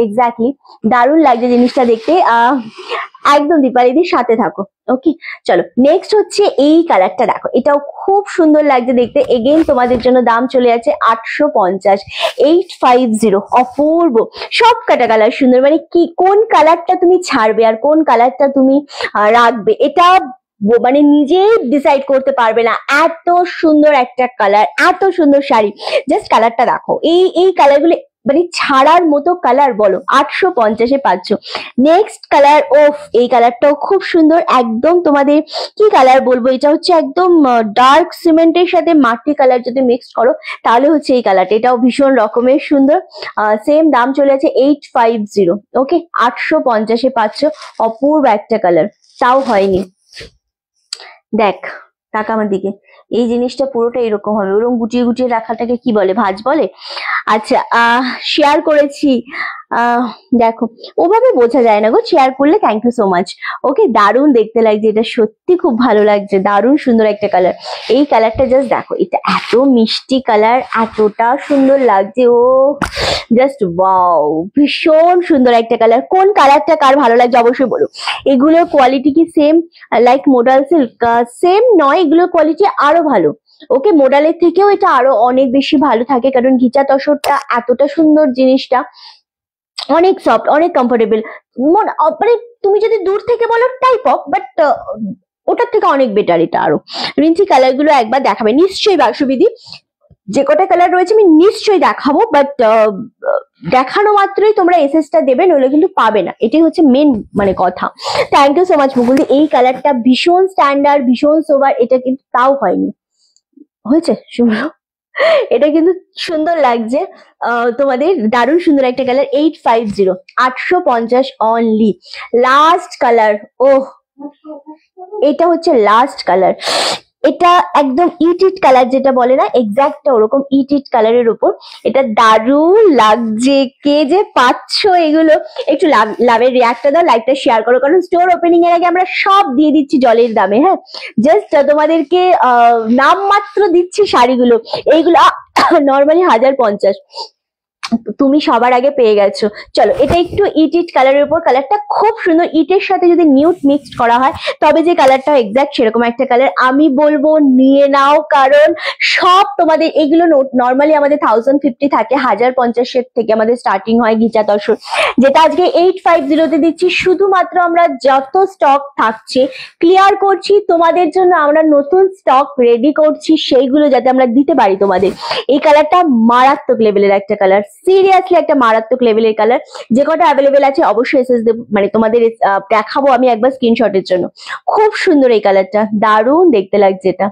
এক্স্যাক্টলি দারুণ লাগছে জিনিসটা দেখতে। একদম দীপালিদির সাথে থাকো। ওকে, চলো, নেক্সট হচ্ছে এই কালারটা দেখো, এটাও খুব সুন্দর লাগছে দেখতে। এগেইন তোমাদের জন্য দাম চলে যাচ্ছে 850, 850। অপূর্ব, সব কাটা কালার সুন্দর। মানে কি, কোন কালারটা তুমি ছাড়বে আর কোন কালারটা তুমি রাখবে, এটা মানে নিজে ডিসাইড করতে পারবে না। এত সুন্দর একটা কালার, এত সুন্দর শাড়ি, জাস্ট কালারটা দেখো। এই কালারগুলো মানে ছাড়ার মতো কালার বলো, 850-এ পাচ্ছ। নেক্সট কালার, ওফ, এই কালারটাও খুব সুন্দর। একদম তোমাদের কি কালার বলবো, এটা হচ্ছে একদম ডার্ক সিমেন্টের সাথে মাটি কালার যদি মিক্স করো তাহলে হচ্ছে এই কালারটা। এটাও ভীষণ রকমের সুন্দর। সেম দাম চলে আছে 850। ওকে, 850-এ পাচ্ছ। অপূর্ব একটা কালার, তাও হয়নি। দেখ, টাকা আমার দিকে, এই জিনিসটা পুরোটা এরকম হবে। ওরকম গুটিয়ে গুটিয়ে রাখাটাকে কি বলে, ভাঁজ বলে। আচ্ছা, শেয়ার করেছি, দেখো ওভাবে বোঝা যায় না গো, শেয়ার করলে। Thank you so much. Okay, দারুণ দেখতে লাগছে, এটা সত্যি খুব ভালো লাগছে, দারুণ সুন্দর একটা কালার। এই কালারটা জাস্ট দেখো, এটা এত মিষ্টি কালার, এতটা সুন্দর লাগছে, ও জাস্ট ওয়াও, ভীষণ সুন্দর একটা কালার। কোন কালারটা কার ভালো লাগছে অবশ্যই বলো। এগুলোর কোয়ালিটি কি same like modal silk? Same নয়, এগুলোর কোয়ালিটি আরো ভালো। ওকে, মোডালের থেকেও এটা আরো অনেক বেশি ভালো থাকে, কারণ ঘিচা তসরটা এতটা সুন্দর জিনিসটা, অনেক সফট, অনেক কমফোর্টেবল। মানে তুমি যদি দূর থেকে বলো টাইপ অফ, বাট ওটার থেকে অনেক বেটার এটা আরো। রিঞ্চি কালার গুলো একবার দেখাবে নিশ্চয়ই বাসুবিধি, যে কটা কালার রয়েছে আমি নিশ্চয়ই দেখাবো, বাট দেখানো মাত্রই তোমরা এসএসটা দেবে, নইলে কিন্তু পাবে না, এটাই হচ্ছে মেন মানে কথা। থ্যাংক ইউ সো মাচ মুকুলদি। এই কালারটা ভীষণ স্ট্যান্ডার্ড, ভীষণ সোবার, এটা কিন্তু তাও হয়নি, হয়েছে শুভ্র, এটা কিন্তু সুন্দর লাগছে। তোমাদের দারুণ সুন্দর একটা কালার, 850, 850 অনলি। লাস্ট কালার, ওহ এটা হচ্ছে লাস্ট কালার, এটা একদম ইট কালার যেটা বলে না, এক্সাক্ট ওরকম ইট কালারের উপর। এটা দারুণ লাগছে, কে যে পাচ্ছ এগুলো একটু লাভের রিয়াক্টটা দাও, লাইকটা শেয়ার করো, কারণ স্টোর ওপেনিং এর আগে আমরা সব দিয়ে দিচ্ছি জলের দামে। হ্যাঁ, জাস্ট তোমাদেরকে নাম মাত্র দিচ্ছি শাড়িগুলো, এইগুলো নর্মালি 1050, তুমি সবার আগে পেয়ে গেছো। চলো, এটা একটু ইট কালারের উপর, কালারটা খুব সুন্দর, ইটের সাথে যদি নিউট মিক্সড করা হয় তবে যে কালারটা এক্সাক্ট সেরকম একটা কালার। আমি বলবো নিয়ে নাও, কারণ সব তোমাদের এগুলো নর্মালি আমাদের 1050 থাকে, 1050 থেকে আমাদের স্টার্টিং হয় ঘিচা তসর, যেটা আজকে 850 তে দিচ্ছি। শুধুমাত্র আমরা যত স্টক থাকছে ক্লিয়ার করছি তোমাদের জন্য, আমরা নতুন স্টক রেডি করছি, সেইগুলো যাতে আমরা দিতে পারি তোমাদের। এই কালারটা মারাত্মক লেভেলের একটা কালার, সিরিয়াসলি একটা মারাত্মক লেভেলের কালার। যে কটা অ্যাভেলেবেল আছে অবশ্যই এসএস দেব, মানে তোমাদের দেখাবো আমি একবার স্ক্রিনশটের জন্য। খুব সুন্দর এই কালারটা, দারুণ দেখতে লাগছে এটা,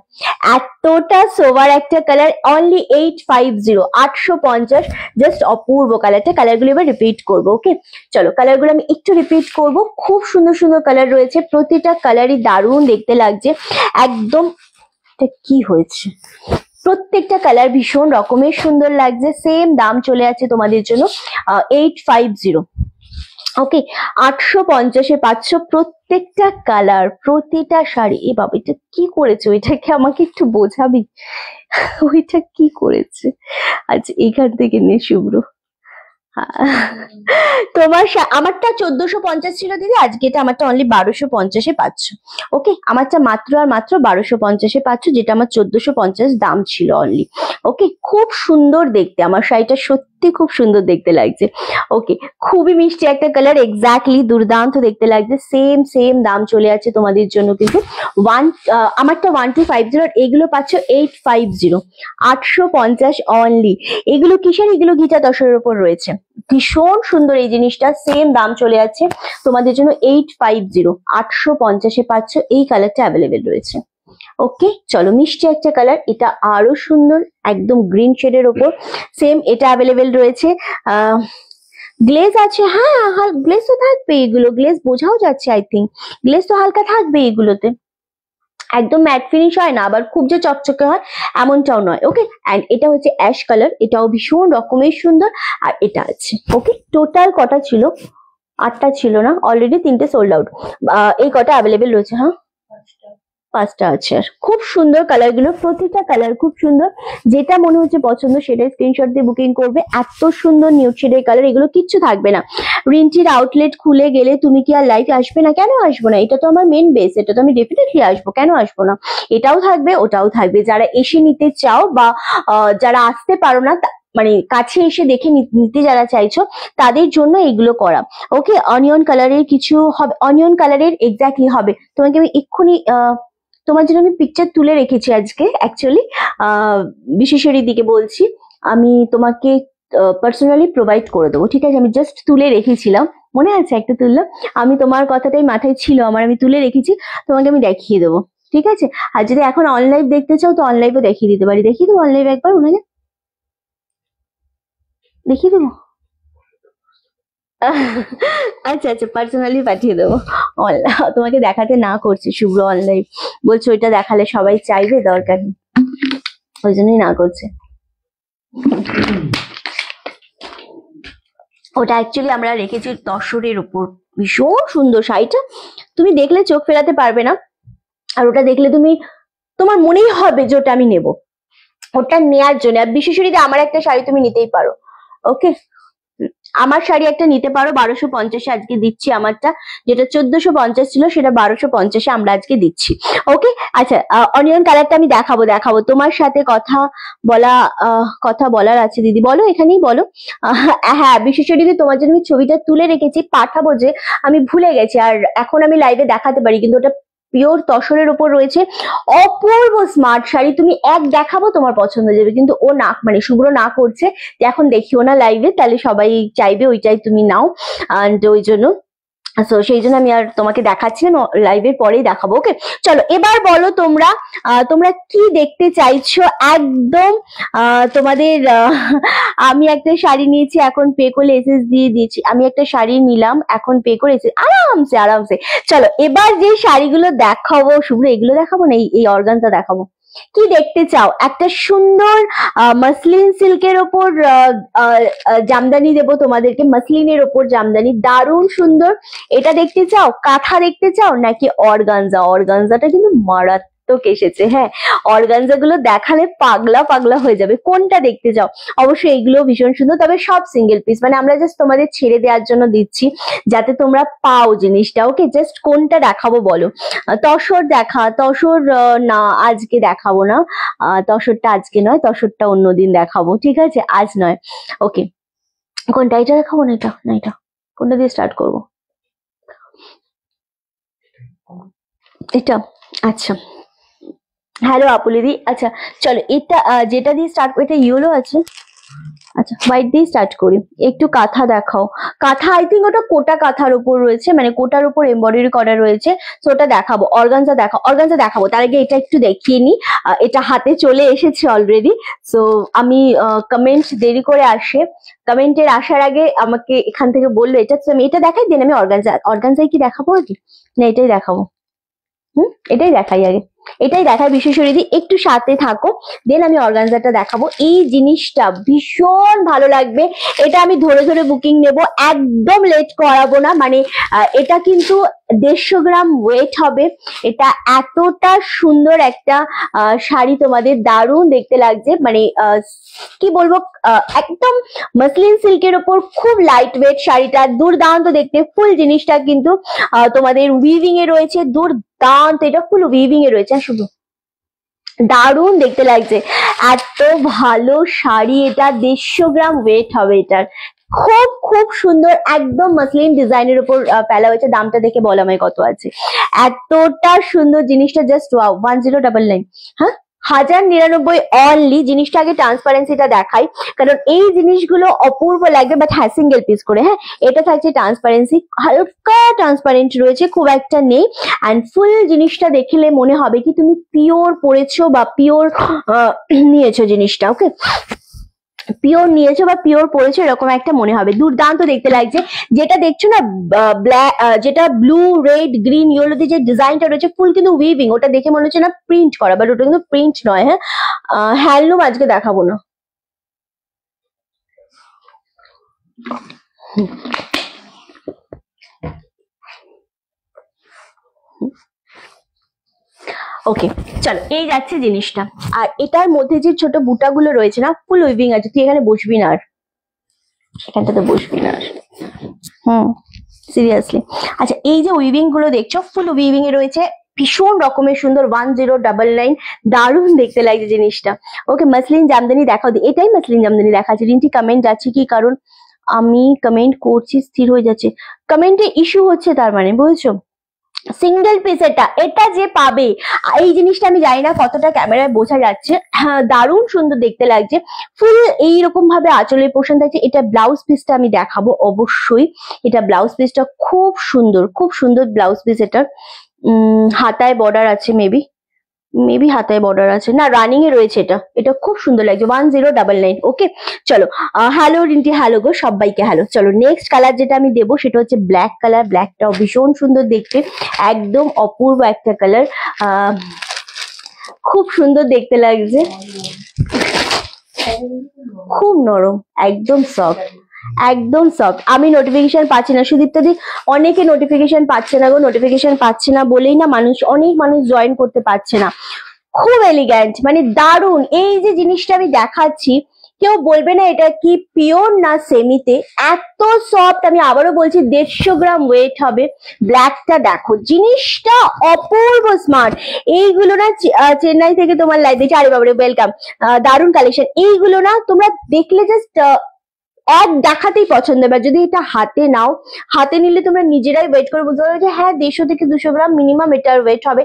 এতটা সোভার একটা কালার, অনলি 850, 850, জাস্ট অপূর্ব কালারটা। কালারগুলো এবার রিপিট করবো, ওকে চলো কালারগুলো আমি একটু রিপিট করব। খুব সুন্দর সুন্দর কালার রয়েছে, প্রতিটা কালারই দারুণ দেখতে লাগছে একদম। কি হয়েছে, প্রত্যেকটা কালার ভীষণ রকমের সুন্দর লাগছে। সেম দাম চলে আছে তোমাদের জন্য 850, ওকে 850-এ পাচ্ছ প্রত্যেকটা কালার, প্রতিটা শাড়ি। এ বাবা, এটা কি করেছে, ওইটাকে আমাকে একটু বোঝাবি, ওইটা কি করেছে। আচ্ছা এখান থেকে নে শুভ্র, তোমার আমারটা 1450 ছিল দিদি, আজকে এটা আমারটা অনলি 1250-এ পাচ্ছ। ওকে, আমারটা মাত্র আর মাত্র 1250-এ পাচ্ছ, যেটা আমার 1450 দাম ছিল অনলি। ওকে, খুব সুন্দর দেখতে, আমার শাড়িটা সত্যি খুব সুন্দর দেখতে লাগছে। ওকে, খুবই মিষ্টি একটা কালার, এক্স্যাক্টলি দুর্দান্ত দেখতে লাগছে। সেম দাম চলে আছে তোমাদের জন্য, কিন্তু আমারটা 1250, এগুলো পাচ্ছ 850, 850 অনলি। এগুলো কিসের, এগুলো ঘিচা তসরের উপর রয়েছে, ভীষণ সুন্দর এই জিনিসটা। সেম দাম চলে যাচ্ছে তোমাদের জন্য 850, 850-এ পাচ্ছ। এই কালারটা অ্যাভেলেবেল রয়েছে। ওকে চলো, মিষ্টি একটা কালার, এটা আরো সুন্দর, একদম গ্রিন শেডের ওপর। সেম এটা অ্যাভেলেবেল রয়েছে। গ্লেজ আছে, হ্যাঁ গ্লেজ তো থাকবে, এগুলো গ্লেজ বোঝাও যাচ্ছে, আই থিঙ্ক গ্লেজ তো হালকা থাকবে এগুলোতে, একদম ম্যাট ফিনিশ হয় না, আবার খুব যে চকচকে হয় এমনটাও নয়। ওকে, অ্যান্ড এটা হচ্ছে অ্যাশ কালার, এটাও ভীষণ রকমের সুন্দর। আর এটা আছে, ওকে টোটাল কটা ছিল, 8টা ছিল না, অলরেডি 3টে সোল্ড আউট। এই কটা অ্যাভেলেবেল রয়েছে, হ্যাঁ 5টা আছে। আর খুব সুন্দর কালার গুলো, প্রতিটা কালার খুব সুন্দর, যেটা মনে হচ্ছে পছন্দ সেটাই স্ক্রিনশট দিয়ে বুকিং করবে। এত সুন্দর নিউড শেডের কালার, এগুলো কিচ্ছু থাকবে না। রিন্টির আউটলেট খুলে গেলে তুমি কি আর লাইভে আসবে না? কেন আসবো না, এটা তো আমার মেন বেস, এটা তো আমি ডেফিনেটলি আসবো, কেন আসবো না। এটাও থাকবে ওটাও থাকবে, যারা এসে নিতে চাও বা যারা আসতে পারো না, মানে কাছে এসে দেখে নিতে যারা চাইছো তাদের জন্য এগুলো করা। ওকে, অনিয়ন কালারের কিছু হবে, অনিয়ন কালারের এক্স্যাক্টলি হবে। তোমাকে আমি এক্ষুনি তোমার জন্য আমি পিকচার তুলে রেখেছি আজকে, অ্যাকচুয়ালি বিশেষরী দিকে বলছি, আমি তোমাকে পার্সোনালি প্রোভাইড করে দেবো, ঠিক আছে। আমি জাস্ট তুলে রেখেছিলাম, মনে আছে একটা তুললাম, আমি তোমার কথাটাই মাথায় ছিল আমার, আমি তুলে রেখেছি, তোমাকে আমি দেখিয়ে দেবো, ঠিক আছে। আর যদি এখন অনলাইভ দেখতে চাও তো অনলাইভও দেখিয়ে দিতে পারি, দেখিয়ে দেবো অনলাইভ একবার, ওনাকে দেখিয়ে দেবো। আচ্ছা পার্সোনালি পাঠিয়ে দেবো, তোমাকে দেখাতে না করছি শুভ্র, অনলাইন বলছো ওইটা দেখালে সবাই চাইবে, দরকার নেই, ওই জন্যই না করছে। ওটা অ্যাকচুয়ালি আমরা রেখেছি তসরের উপর, ভীষণ সুন্দর শাড়িটা, তুমি দেখলে চোখ ফেরাতে পারবে না। আর ওটা দেখলে তোমার মনেই হবে যে ওটা আমি নেবো, ওটা নেয়ার জন্য। আর বিশেষরীতে আমার একটা শাড়ি তুমি নিতেই পারো, ওকে আমার শাড়ি একটা নিতে পারো, 1250-এ আজকে দিচ্ছি। আমারটা যেটা 1450 ছিল সেটা 1250-এ আমরা আজকে দিচ্ছি। ওকে, আচ্ছা অনিয়ন কালারটা আমি দেখাবো। তোমার সাথে কথা বলার আছে দিদি, বলো, এখানেই বলো। হ্যাঁ বিশেষরীতে তোমার জন্য আমি ছবিটা তুলে রেখেছি, পাঠাবো, যে আমি ভুলে গেছি। আর এখন আমি লাইভে দেখাতে পারি, কিন্তু ওটা পিওর তসরের ওপর রয়েছে, অপূর্ব স্মার্ট শাড়ি। তুমি এক দেখাবো তোমার পছন্দ হয়ে যাবে, কিন্তু ও না, মানে শুভ্র না করছে যে এখন দেখিও না লাইভে, তাহলে সবাই চাইবে ওইটাই তুমি নাও, এন্ড ওই জন্য সেই জন্য আমি আর তোমাকে দেখাচ্ছি না, লাইভের পরেই দেখাবো। ওকে, চলো এবার বলো তোমরা তোমরা কি দেখতে চাইছো একদম। তোমাদের আমি একটা শাড়ি নিয়েছি, এখন পে করলে এসএস দিয়ে দিয়েছি। আমি একটা শাড়ি নিলাম, এখন পে করে এসএস, আরামসে আরামসে। চলো এবার যে শাড়িগুলো দেখাবো শুভ্র, এগুলো দেখাবো না, এই অর্গানটা দেখাবো। কি দেখতে চাও? একটা সুন্দর মাসলিন সিল্কের ওপর জামদানি দেবো তোমাদেরকে, মাসলিনের ওপর জামদানি, দারুণ সুন্দর। এটা দেখতে চাও? কাঁথা দেখতে চাও নাকি অর্গানজা? অর্গানজাটা কিন্তু মারাত্মক এসেছে, হ্যাঁ অর্গানজা গুলো দেখালে পাগলা পাগলা হয়ে যাবে। কোনটা দেখতে চাও? অবশ্যই এগুলো ভীষণ সুন্দর, তবে সব সিঙ্গেল পিস, মানে আমরা জাস্ট তোমাদের ছেড়ে দেওয়ার জন্য দিচ্ছি যাতে তোমরা পাও জিনিসটা। ওকে, জাস্ট কোনটা দেখাবো বলো? তসর দেখা, তসর না আজকে দেখাবো না, তসরটা আজকে নয়, তসরটা অন্যদিন দেখাবো, ঠিক আছে, আজ নয়। ওকে, কোনটা? এটা দেখাবো না, এটা না, এটা কোনটা দিয়ে স্টার্ট করবো? এটা, আচ্ছা হ্যালো আপুলিদি। আচ্ছা চলো এটা যেটা দিয়ে স্টার্ট, এটা ইয়েলো আছে, আচ্ছা হোয়াইট দিয়ে স্টার্ট করি। একটু কাঁথা দেখাও। কাঁথা আই থিঙ্ক ওটা কোটা কাঁথার উপর রয়েছে, মানে কোটার উপর এমব্রয়ডারি করা রয়েছে, তো ওটা দেখাবো। অর্গানজা দেখাও, অর্গানজা দেখাবো, তার আগে এটা একটু দেখিয়ে নি। এটা হাতে চলে এসেছে অলরেডি, সো আমি কমেন্ট দেরি করে আসে, কমেন্টের আসার আগে আমাকে এখান থেকে বললো এটা, আমি এটা দেখাই, দেন আমি অর্গানজাই কি দেখাবো আগে না এটাই দেখাবো? এটাই দেখাই আগে, এটাই দেখায় বিশেষরিদি, একটু সাথে থাকো, দেন আমি অর্গানজাটা দেখাবো। এই জিনিসটা ভীষণ ভালো লাগবে, এটা আমি ধরে ধরে বুকিং নেব, একদম লেট করাবো না। মানে এটা কিন্তু 150 গ্রাম ওয়েট হবে। এটা এতটা সুন্দর একটা শাড়ি, তোমাদের দারুণ দেখতে লাগছে, মানে কি বলবো, একদম মাসলিন সিল্কের ওপর খুব লাইট ওয়েট শাড়িটা, দুর্দান্ত দেখতে। ফুল জিনিসটা কিন্তু তোমাদের উইভিং এ রয়েছে, দুর্দান্ত, এটা ফুল উইভিং এ রয়েছে, শুধু দারুণ দেখতে লাগছে, এত ভালো শাড়ি। এটা 150 গ্রাম ওয়েট হবে এটার, খুব খুব সুন্দর, একদম মাসলিন ডিজাইনের উপর ফেলা হয়েছে। দামটা দেখে বলো আমায় কত আছে, এতটা সুন্দর জিনিসটা, জাস্ট ওয়াও। 1099, হ্যাঁ 1099 অনলি। জিনিসটা আগে ট্রান্সপারেন্সিটা দেখাই, কারণ এই জিনিসগুলো অপূর্ব লাগবে, বাট হ্যাঁ সিঙ্গেল পিস করে। হ্যাঁ এটা থাকছে ট্রান্সপারেন্সি, হালকা ট্রান্সপারেন্ট রয়েছে, খুব একটা নেই। অ্যান্ড ফুল জিনিসটা দেখলে মনে হবে কি তুমি পিওর পরেছো বা পিওর নিয়েছো জিনিসটা। ওকে, পিওর নিয়েছো বা পিওর পরেছো এরকম একটা মনে হবে, দুর্দান্ত দেখতে লাগছে। যেটা দেখছো না ব্ল্যাক, যেটা ব্লু রেড গ্রিন ইয়েলো দিয়ে যে ডিজাইনটা রয়েছে, ফুল কিন্তু উইভিং, ওটা দেখে মনে হচ্ছে না প্রিন্ট করা, বাট ওটা কিন্তু প্রিন্ট নয়। হ্যাঁ হ্যান্ডলুম আজকে দেখাবো না। ওকে চলো, এই যাচ্ছে জিনিসটা। আর এটার মধ্যে যে ছোট বুটাগুলো রয়েছে না, ফুল উইভিং আছে, তুই এখানে বসবি না আর, এখানটাতে বসবি না আর, সিরিয়াসলি। আচ্ছা এই যে উইভিং গুলো দেখছো, ফুল উইভিং এ রয়েছে, ভীষণ রকমের সুন্দর, 1099, দারুণ দেখতে লাগছে জিনিসটা। ওকে, মাসলিন জামদানি দেখাও, এটাই মাসলিন জামদানি দেখাচ্ছে। রিন্টি কমেন্ট যাচ্ছে কি, কারণ আমি কমেন্ট করছি স্থির হয়ে যাচ্ছে, কমেন্টে ইস্যু হচ্ছে, তার মানে বুঝছো। সিঙ্গেল পিস এটা, এটা যে পাবে, এই জিনিসটা আমি জানি না কতটা ক্যামেরায় বোঝা যাচ্ছে, দারুণ সুন্দর দেখতে লাগছে। ফুল এইরকম ভাবে আঁচলের পোর্শন থাকছে। এটা ব্লাউজ পিসটা আমি দেখাবো অবশ্যই, এটা ব্লাউজ পিসটা খুব সুন্দর, খুব সুন্দর ব্লাউজ পিস। এটার হাতায় বর্ডার আছে, মেবি হাতায় বর্ডার আছে না, রানিং এ রয়েছে। এটা এটা খুব সুন্দর লাগছে, 1099। ওকে চলো, হ্যালো রিন্টি, হ্যালো গো সবাইকে, হ্যালো। চলো নেক্সট কালার যেটা আমি দেবো সেটা হচ্ছে ব্ল্যাক কালার। ব্ল্যাকটাও ভীষণ সুন্দর দেখতে, একদম অপূর্ব একটা কালার, খুব সুন্দর দেখতে লাগছে, খুব নরম, একদম সফট, একদম সফট। আমি নোটিফিকেশন পাচ্ছি না সুদীপ্তা দি, অনেকে নোটিফিকেশন পাচ্ছে না গো, নোটিফিকেশন পাচ্ছে না বলেই না অনেক মানুষ জয়েন করতে পারছে না। খুব এলিগ্যান্ট, মানে দারুণ। এই যে জিনিসটা আমি দেখাচ্ছি, কেউ বলবে না এটা কি পিওর না সেমিতে, এত সফট। আমি আবারও বলছি 150 গ্রাম ওয়েট হবে। ব্ল্যাকটা দেখো, জিনিসটা অপূর্ব স্মার্ট। এইগুলো না চেন্নাই থেকে তোমার লাইভ দিচ্ছে, আরে বাবারে ওয়েলকাম, দারুণ কালেকশন। এইগুলো না তোমরা দেখলে জাস্ট এক দেখাতেই পছন্দ হবে। যদি এটা হাতে নাও, হাতে নিলে তোমরা নিজেরাই ওয়েট করে বুঝতে পারবে যে হ্যাঁ 150 থেকে 200 গ্রাম মিনিমাম এটার ওয়েট হবে।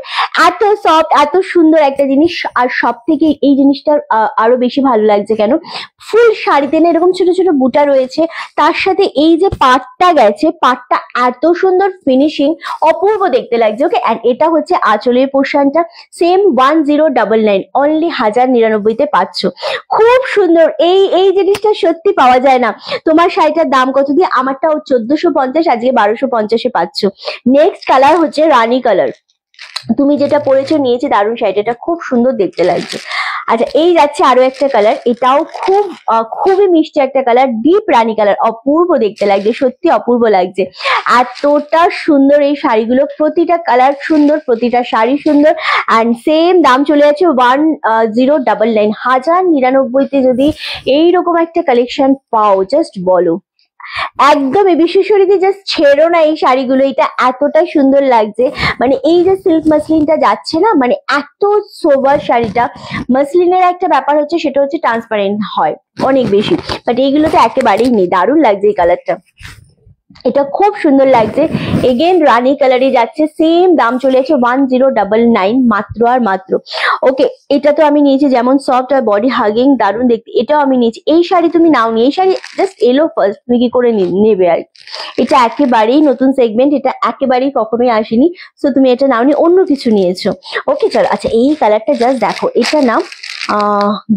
এত সফট, এত সুন্দর একটা জিনিস। আর সব থেকে এই জিনিসটার আরো বেশি ভালো লাগছে কেন, ফুল শাড়িতে না এরকম ছোট ছোট বুটা রয়েছে, তার সাথে এই যে পাটটা গেছে, পাটটা এত সুন্দর ফিনিশিং, অপূর্ব দেখতে লাগছে। ওকে, এন্ড এটা হচ্ছে আঁচলের পোর্শনটা, সেম 1099 অনলি 1099 পাচ্ছ। খুব সুন্দর। এই জিনিসটা সত্যি পাওয়া যায় না। তোমার শাড়িটার দাম কত দিয়ে? আমারটাও 1450, আজকে 1250 পাচ্ছ। নেক্সট কালার হচ্ছে রানী কালার। তুমি যেটা পরেছো নিয়েছে, দারুণ শাড়িটা, এটা খুব সুন্দর দেখতে লাগছে। আচ্ছা, এই যাচ্ছে আরো একটা কালার, এটাও খুবই মিষ্টি একটা কালার, ডিপ রানী কালার, অপূর্ব দেখতে লাগছে, সত্যি অপূর্ব লাগছে। এতটা সুন্দর এই শাড়িগুলো, প্রতিটা কালার সুন্দর, প্রতিটা শাড়ি সুন্দর। অ্যান্ড সেম দাম চলে যাচ্ছে 1099, 1099 যদি এইরকম একটা কালেকশন পাও, জাস্ট বলো। একদম এই বিশ্বশরীতে জাস্ট ছেড়ো না এই শাড়িগুলো, এটা এতটা সুন্দর লাগছে। মানে এই যে সিল্ক মাসলিনটা যাচ্ছে না, মানে এত সোবার শাড়িটা। মাসলিনের একটা ব্যাপার হচ্ছে, সেটা হচ্ছে ট্রান্সপারেন্ট হয় অনেক বেশি, বাট এইগুলো তো একেবারেই নেই। দারুণ লাগছে এই কালারটা, এটা খুব সুন্দর লাগছে। এগেন রানী কালারে যাচ্ছে, সেম দাম চলে যাচ্ছে 1099 মাত্র আর মাত্র। ওকে, এটা তো আমি নিয়েছি, যেমন সফট আর বডি হাগিং, দারুণ দেখতে, এটাও আমি নিয়েছি। এই শাড়ি তুমি নাওনি, এই শাড়ি জাস্ট এলো ফার্স্ট, তুমি কি করে নেবে আর? এটা একেবারেই নতুন সেগমেন্ট, এটা একেবারেই কখনোই আসেনি, সো তুমি এটা নাওনি, অন্য কিছু নিয়েছো। ওকে চলো। আচ্ছা, এই কালারটা জাস্ট দেখো, এটা না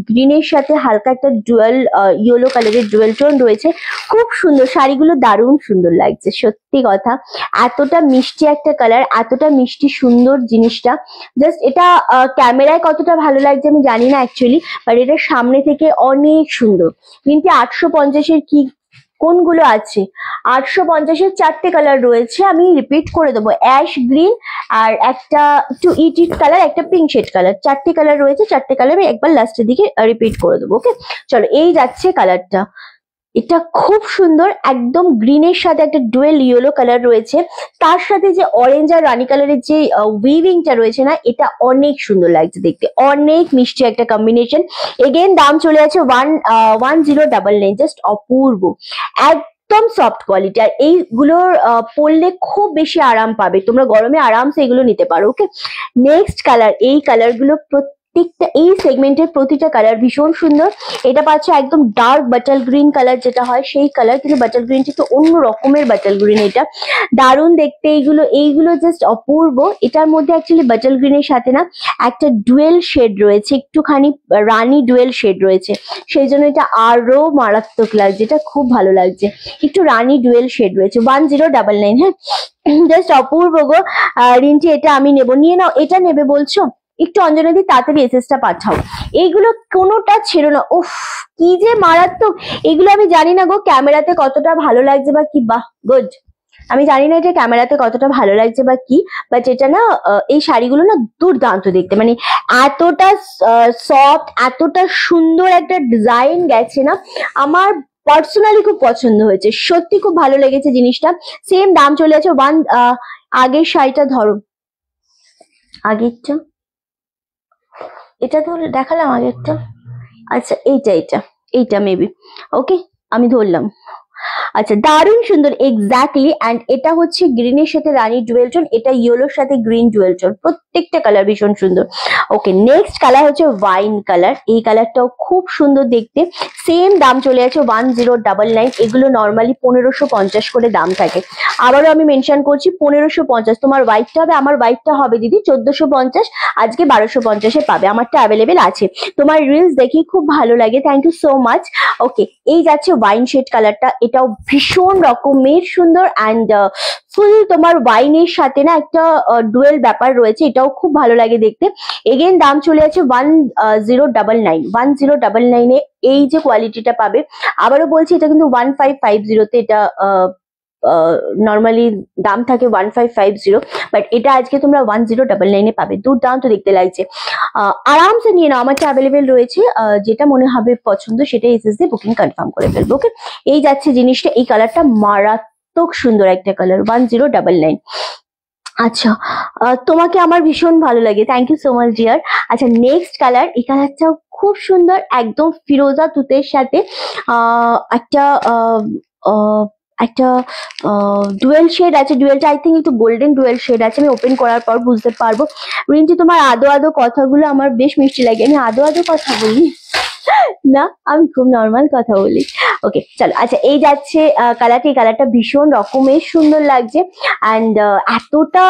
গ্রিনের সাথে হালকা একটা ডুয়েল ইয়েলো কালারের ডুয়েল টোন রয়েছে, খুব সুন্দর। শাড়িগুলো দারুণ সুন্দর লাগছে, সত্যি কথা। এতটা মিষ্টি একটা কালার, এতটা মিষ্টি সুন্দর জিনিসটা, জাস্ট এটা ক্যামেরায় কতটা ভালো লাগছে আমি জানি না অ্যাকচুয়ালি, বাট এটা সামনে থেকে অনেক সুন্দর। কিন্তু 850-এর কি কোনগুলো আছে? 850-এর 4টে কালার রয়েছে, আমি রিপিট করে দেবো, অ্যাশ গ্রিন আর একটা একটু ইট কালার, একটা পিঙ্ক শেড কালার, 4টে কালার রয়েছে। 4টে কালার আমি একবার লাস্টের দিকে রিপিট করে দেবো। ওকে চলো, এই যাচ্ছে কালারটা, এটা খুব সুন্দর, একদম গ্রিনের সাথে একটা ডুয়েল ইয়েলো কালার রয়েছে, তার সাথে যে অরেঞ্জ আর রানী কালারের যে উইভিংটা রয়েছে না, এটা অনেক সুন্দর লাগছে দেখতে, অনেক মিষ্টি একটা কম্বিনেশন। এগেন দাম চলে আছে 1099, জাস্ট অপূর্ব, একদম সফট কোয়ালিটি। আর এইগুলোর পরলে খুব বেশি আরাম পাবে, তোমরা গরমে আরামসে এগুলো নিতে পারো। ওকে, নেক্সট কালার, এই কালারগুলো প্রত্যেকটা এই সেগমেন্টের প্রতিটা কালার ভীষণ সুন্দর। এটা পাচ্ছে একদম ডার্ক বাটাল গ্রিন কালার, যেটা হয় সেই কালার, কিন্তু বাটাল গ্রিনটা তো অন্য রকমের বাটাল গ্রিন, এটা দারুণ দেখতে। এইগুলো জাস্ট অপূর্ব। এটার মধ্যে অ্যাকচুয়ালি বাটাল গ্রিনের সাথে না একটা ডুয়েল শেড রয়েছে, একটুখানি রানী ডুয়েল শেড রয়েছে, সেই জন্য এটা আরো মারাত্মক লাগছে, এটা খুব ভালো লাগছে। একটু রানী ডুয়েল শেড রয়েছে, 1099। হ্যাঁ, জাস্ট অপূর্ব গো। রিন্টি, এটা আমি নেবো, নিয়ে নাও। এটা নেবে বলছো? একটু অঞ্জনা দি তাড়াতাড়ি এসএসটা পাঠাও। এইগুলো কোনোটা ছেড়ো না, উফ কি যে মারাত্মক। এগুলো আমি জানি না গো ক্যামেরাতে কতটা ভালো লাগছে বা কি, বাহ গুড। আমি জানি না এটা ক্যামেরাতে কতটা ভালো লাগছে বা কি, বাট এটা না এই শাড়িগুলো না দুর্দান্ত দেখতে, মানে এতটা সফট, এতটা সুন্দর একটা ডিজাইন গেছে না, আমার পার্সোনালি খুব পছন্দ হয়েছে, সত্যি খুব ভালো লেগেছে জিনিসটা। সেম দাম চলে আছে আগের শাড়িটা ধরো, আগেরটা এটা তো দেখালাম, আগেরটা। আচ্ছা, এইটা মেবি। ওকে, আমি ধরলাম। আচ্ছা, দারুণ সুন্দর, এক্স্যাক্টলি। অ্যান্ড এটা হচ্ছে গ্রিনের সাথে রানী ডুয়েল টোন, এটা ইয়েলোর সাথে গ্রিন ডুয়েল টোন, প্রত্যেকটা কালার ভীষণ সুন্দর। ওকে, নেক্সট কালার হচ্ছে ওয়াইন কালার, এই কালারটাও খুব সুন্দর দেখতে। সেম দাম চলে আছে 1099। এগুলো নর্মালি 1550 করে দাম থাকে। আবারও আমি মেনশন করছি 1550। তোমার হোয়াইটটা হবে, আমার হোয়াইটটা হবে দিদি 1450, আজকে 1250-এ পাবে, আমারটা অ্যাভেলেবেল আছে। তোমার রিলস দেখি খুব ভালো লাগে, থ্যাংক ইউ সো মাচ। ওকে, এই যাচ্ছে ওয়াইন শেড কালারটা, এটাও ভীষণ রকমের সুন্দর। অ্যান্ড ফুল তোমার ওয়াইনের সাথে না একটা ডুয়েল ব্যাপার রয়েছে, এটাও খুব ভালো লাগে দেখতে। এগেন দাম চলে আছে 1099। 1099-এ এই যে কোয়ালিটিটা পাবে। আবারও বলছি, এটা কিন্তু 1550-তে, এটা নর্মালি দাম থাকে 1550, বাট এটা আজকে তোমরা 1099-এ পাবে, দুর্দান্ত দেখতে লাগছে। আরামসে নিয়ে নাও, আমারটা অ্যাভেলেবেল রয়েছে, যেটা মনে হবে পছন্দ সেটা এসএস দিয়ে বুকিং কনফার্ম করে ফেলবো। ওকে, এই যাচ্ছে জিনিসটা, এই কালারটা মারাত্মক সুন্দর একটা কালার, 1099। আচ্ছা, তোমাকে আমার ভীষণ ভালো লাগে, thank you so much dear. আচ্ছা, নেক্সট কালার, এই কালারটাও খুব সুন্দর, একদম ফিরোজা তুতের সাথে একটা একটা ডুয়েল শেড আছে। ডুয়েলটা আই থিঙ্ক একটু গোল্ডেন ডুয়েল শেড আছে, আমি ওপেন করার পর বুঝতে পারবো। রিন্টি, তোমার আদো আদো কথাগুলো আমার বেশ মিষ্টি লাগে। আমি আদো আদো কথা বলি না, আমি খুব নর্মাল কথা বলি। ওকে চলো, আচ্ছা এই যাচ্ছে কালারটা। এই কালারটা ভীষণ রকমের সুন্দর লাগছে অ্যান্ড এতটা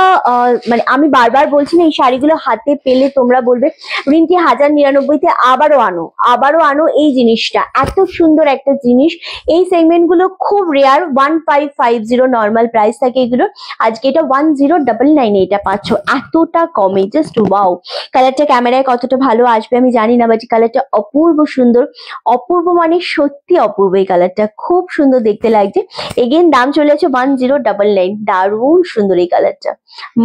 মানে আমি বারবার বলছি না, এই শাড়িগুলো হাতে পেলে তোমরা বলবে রিন্টি 1099-তে আবারও আনো এই জিনিসটা। এত সুন্দর একটা জিনিস, এই সেগমেন্ট গুলো খুব রেয়ার। 1550 নর্মাল প্রাইস থাকে এগুলো, আজকে এটা 1099 এটা পাচ্ছ এতটা কমে। Just wow! কালারটা ক্যামেরায় কতটা ভালো আসবে আমি জানি না, বাট কালারটা অপূর্ব সুন্দর। অপূর্ব মানে সত্যি অপূর্ব, এই কালারটা খুব সুন্দর দেখতে লাগছে। এগেন দাম চলে আছে 1099। দারুণ সুন্দর এই কালারটা,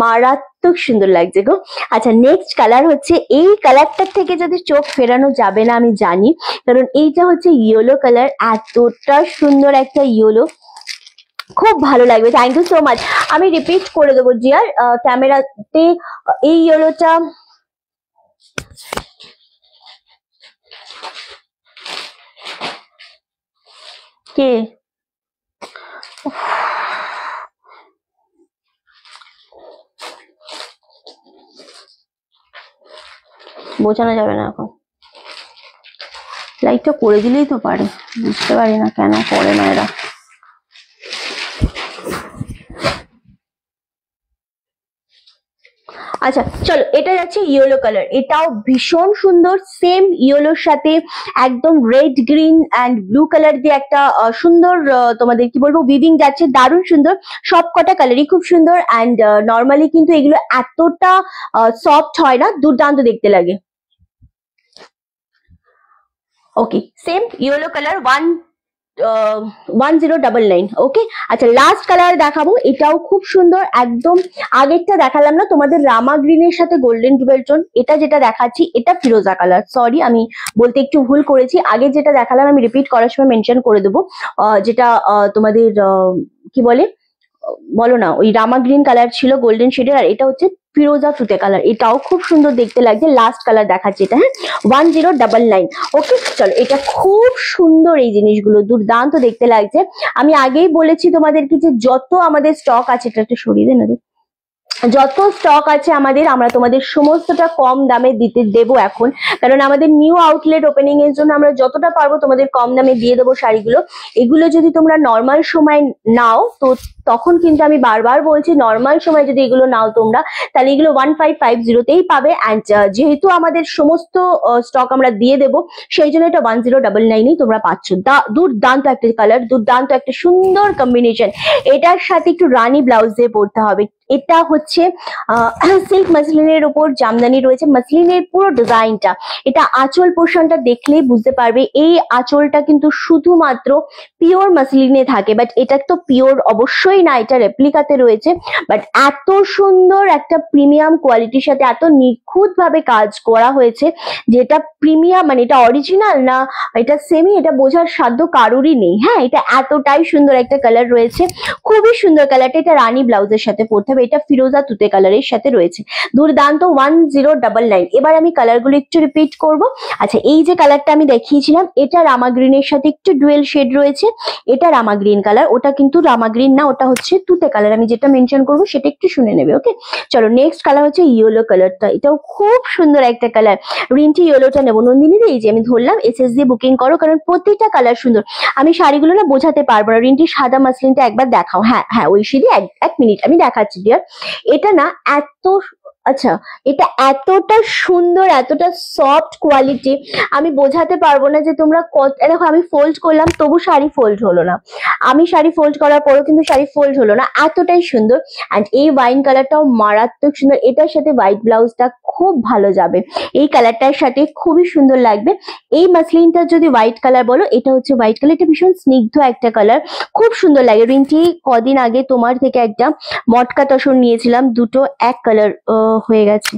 মারাত্মক সুন্দর লাগছে গো। আচ্ছা নেক্সট কালার হচ্ছে, এই কালারটার থেকে যদি চোখ ফেরানো যাবে না আমি জানি, কারণ এইটা হচ্ছে ইয়েলো কালার। এতটা সুন্দর একটা ইয়েলো, খুব ভালো লাগবে। Thank you so much. আমি রিপিট করে দেবো জিয়ার ক্যামেরাতে, এই ইয়েলোটা কে বোঝানো যাবে না এখন, লাইটটা করে দিলেই তো পারে। বুঝতে পারি না কেন করে না এরা। আচ্ছা চলো, এটা যাচ্ছে ইয়েলো কালার। এটাও ভীষণ সুন্দর, সেম ইয়েলোর সাথে একদম red green and blue colour দিয়ে একটা সুন্দর তোমাদের কি বলবো উইভিং যাচ্ছে, দারুণ সুন্দর। সব কটা কালারই খুব সুন্দর অ্যান্ড নর্মালি কিন্তু এগুলো এতটা সফট হয় না, দুর্দান্ত দেখতে লাগে। ওকে সেম ইয়েলো কালার 1099। ওকে আচ্ছা লাস্ট কালার দেখাবো, এটাও খুব সুন্দর। একদম আগেরটা দেখালাম না তোমাদের রামা গ্রিনের সাথে গোল্ডেন ডুয়েল টোন, এটা যেটা দেখাচ্ছি এটা ফিরোজা কালার। সরি আমি বলতে একটু ভুল করেছি, আগে যেটা দেখালাম আমি রিপিট করার সময় মেনশন করে দেবো, যেটা তোমাদের কি বলে বলো না, ওই রামা গ্রিন কালার ছিল গোল্ডেন শেডের, আর এটা হচ্ছে ফিরোজা তুতে কালার। এটাও খুব সুন্দর দেখতে লাগছে। লাস্ট কালার দেখাচ্ছি এটা, হ্যাঁ 1099। ওকে চলো, এটা খুব সুন্দর, এই জিনিসগুলো দুর্দান্ত দেখতে লাগছে। আমি আগেই বলেছি তোমাদেরকে যে যত আমাদের স্টক আছে, এটা একটু সরিয়ে দেন না, যত স্টক আছে আমাদের, আমরা তোমাদের সমস্তটা কম দামে দেবো এখন, কারণ আমাদের নিউ আউটলেট ওপেনিং এর জন্য আমরা যতটা পারবো তোমাদের কম দামে দিয়ে দেবো শাড়িগুলো। এগুলো যদি তোমরা নর্মাল সময় নাও তো তখন কিন্তু আমি বারবার বলছি, নর্মাল সময় যদি এগুলো নাও তোমরা, তাহলে এগুলো 1550তেই পাবে। অ্যান্ড যেহেতু আমাদের সমস্ত স্টক আমরা দিয়ে দেবো, সেই জন্য এটা 1099এই তোমরা পাচ্ছ। দুর্দান্ত একটা কালার, দুর্দান্ত একটা সুন্দর কম্বিনেশন। এটার সাথে একটু রানী ব্লাউজ দিয়ে পরতে হবে। এটা হচ্ছে সিল্ক মাসলিনের উপর জামদানি রয়েছে, মাসলিনের পুরো ডিজাইনটা। এটা আঁচল পোর্শনটা দেখলেই বুঝতে পারবে, এই আঁচলটা কিন্তু শুধুমাত্র পিওর মাসলিনে থাকে, বাট এটা তো পিওর অবশ্যই না, এটা রেপ্লিকাতে রয়েছে। বাট এত সুন্দর একটা প্রিমিয়াম কোয়ালিটির সাথে এত নিখুঁত ভাবে কাজ করা হয়েছে, যেটা প্রিমিয়াম মানে এটা অরিজিনাল না এটা সেমি, এটা বোঝার সাধ্য কারোরই নেই। হ্যাঁ এটা এতটাই সুন্দর একটা কালার রয়েছে, খুবই সুন্দর কালারটা। এটা রানী ব্লাউজের সাথে পরতে হবে, এটা ফিরোজা তুতে কালারের সাথে রয়েছে, দুর্দান্ত 1099। এবার আমি কালারগুলো একটু রিপিট করব। আচ্ছা এই যে কালারটা আমি দেখিয়েছিলাম, এটা রামা গ্রিনের সাথে একটু ডুয়েল শেড রয়েছে, এটা রামা গ্রিন কালার। ওটা কিন্তু রামা গ্রিন না, ওটা হচ্ছে তুতে কালার। আমি যেটা মেনশন করবো সেটা একটু শুনে নেবে। ওকে চলো নেক্সট কালার হচ্ছে ইয়েলো কালারটা, এটাও খুব সুন্দর একটা কালার। রিন্টি ইয়েলোটা নেবো। নন্দিনী এই যে আমি ধরলাম, এসএস দিয়ে বুকিং করো, কারণ প্রত্যেকটা কালার সুন্দর। আমি শাড়িগুলো না বোঝাতে পারবো না। রিন্টি সাদা মাসলিনটা একবার দেখাও। হ্যাঁ হ্যাঁ ঐশী এক মিনিট আমি দেখাচ্ছি ডিয়ার। এটা না এত আচ্ছা, এটা এতটা সুন্দর, এতটা সফট কোয়ালিটি, আমি বোঝাতে পারবো না যে তোমরা দেখো আমি ফোল্ড করলাম তবু শাড়ি ফোল্ড হলো না, আমি শাড়ি ফোল্ড করার পরও কিন্তু শাড়ি ফোল্ড হলো না, এতটাই সুন্দর। অ্যান্ড এই ওয়াইন কালারটাও মারাত্মক সুন্দর, এটার সাথে হোয়াইট ব্লাউজটা খুব ভালো যাবে, এই কালারটার সাথে খুবই সুন্দর লাগবে। এই মাসলিনটা যদি হোয়াইট কালার বলো, এটা হচ্ছে হোয়াইট কালার, এটা ভীষণ স্নিগ্ধ একটা কালার, খুব সুন্দর লাগে। রিন্টি কদিন আগে তোমার থেকে একটা মটকা তসর নিয়েছিলাম, দুটো এক কালার হয়ে গেছে।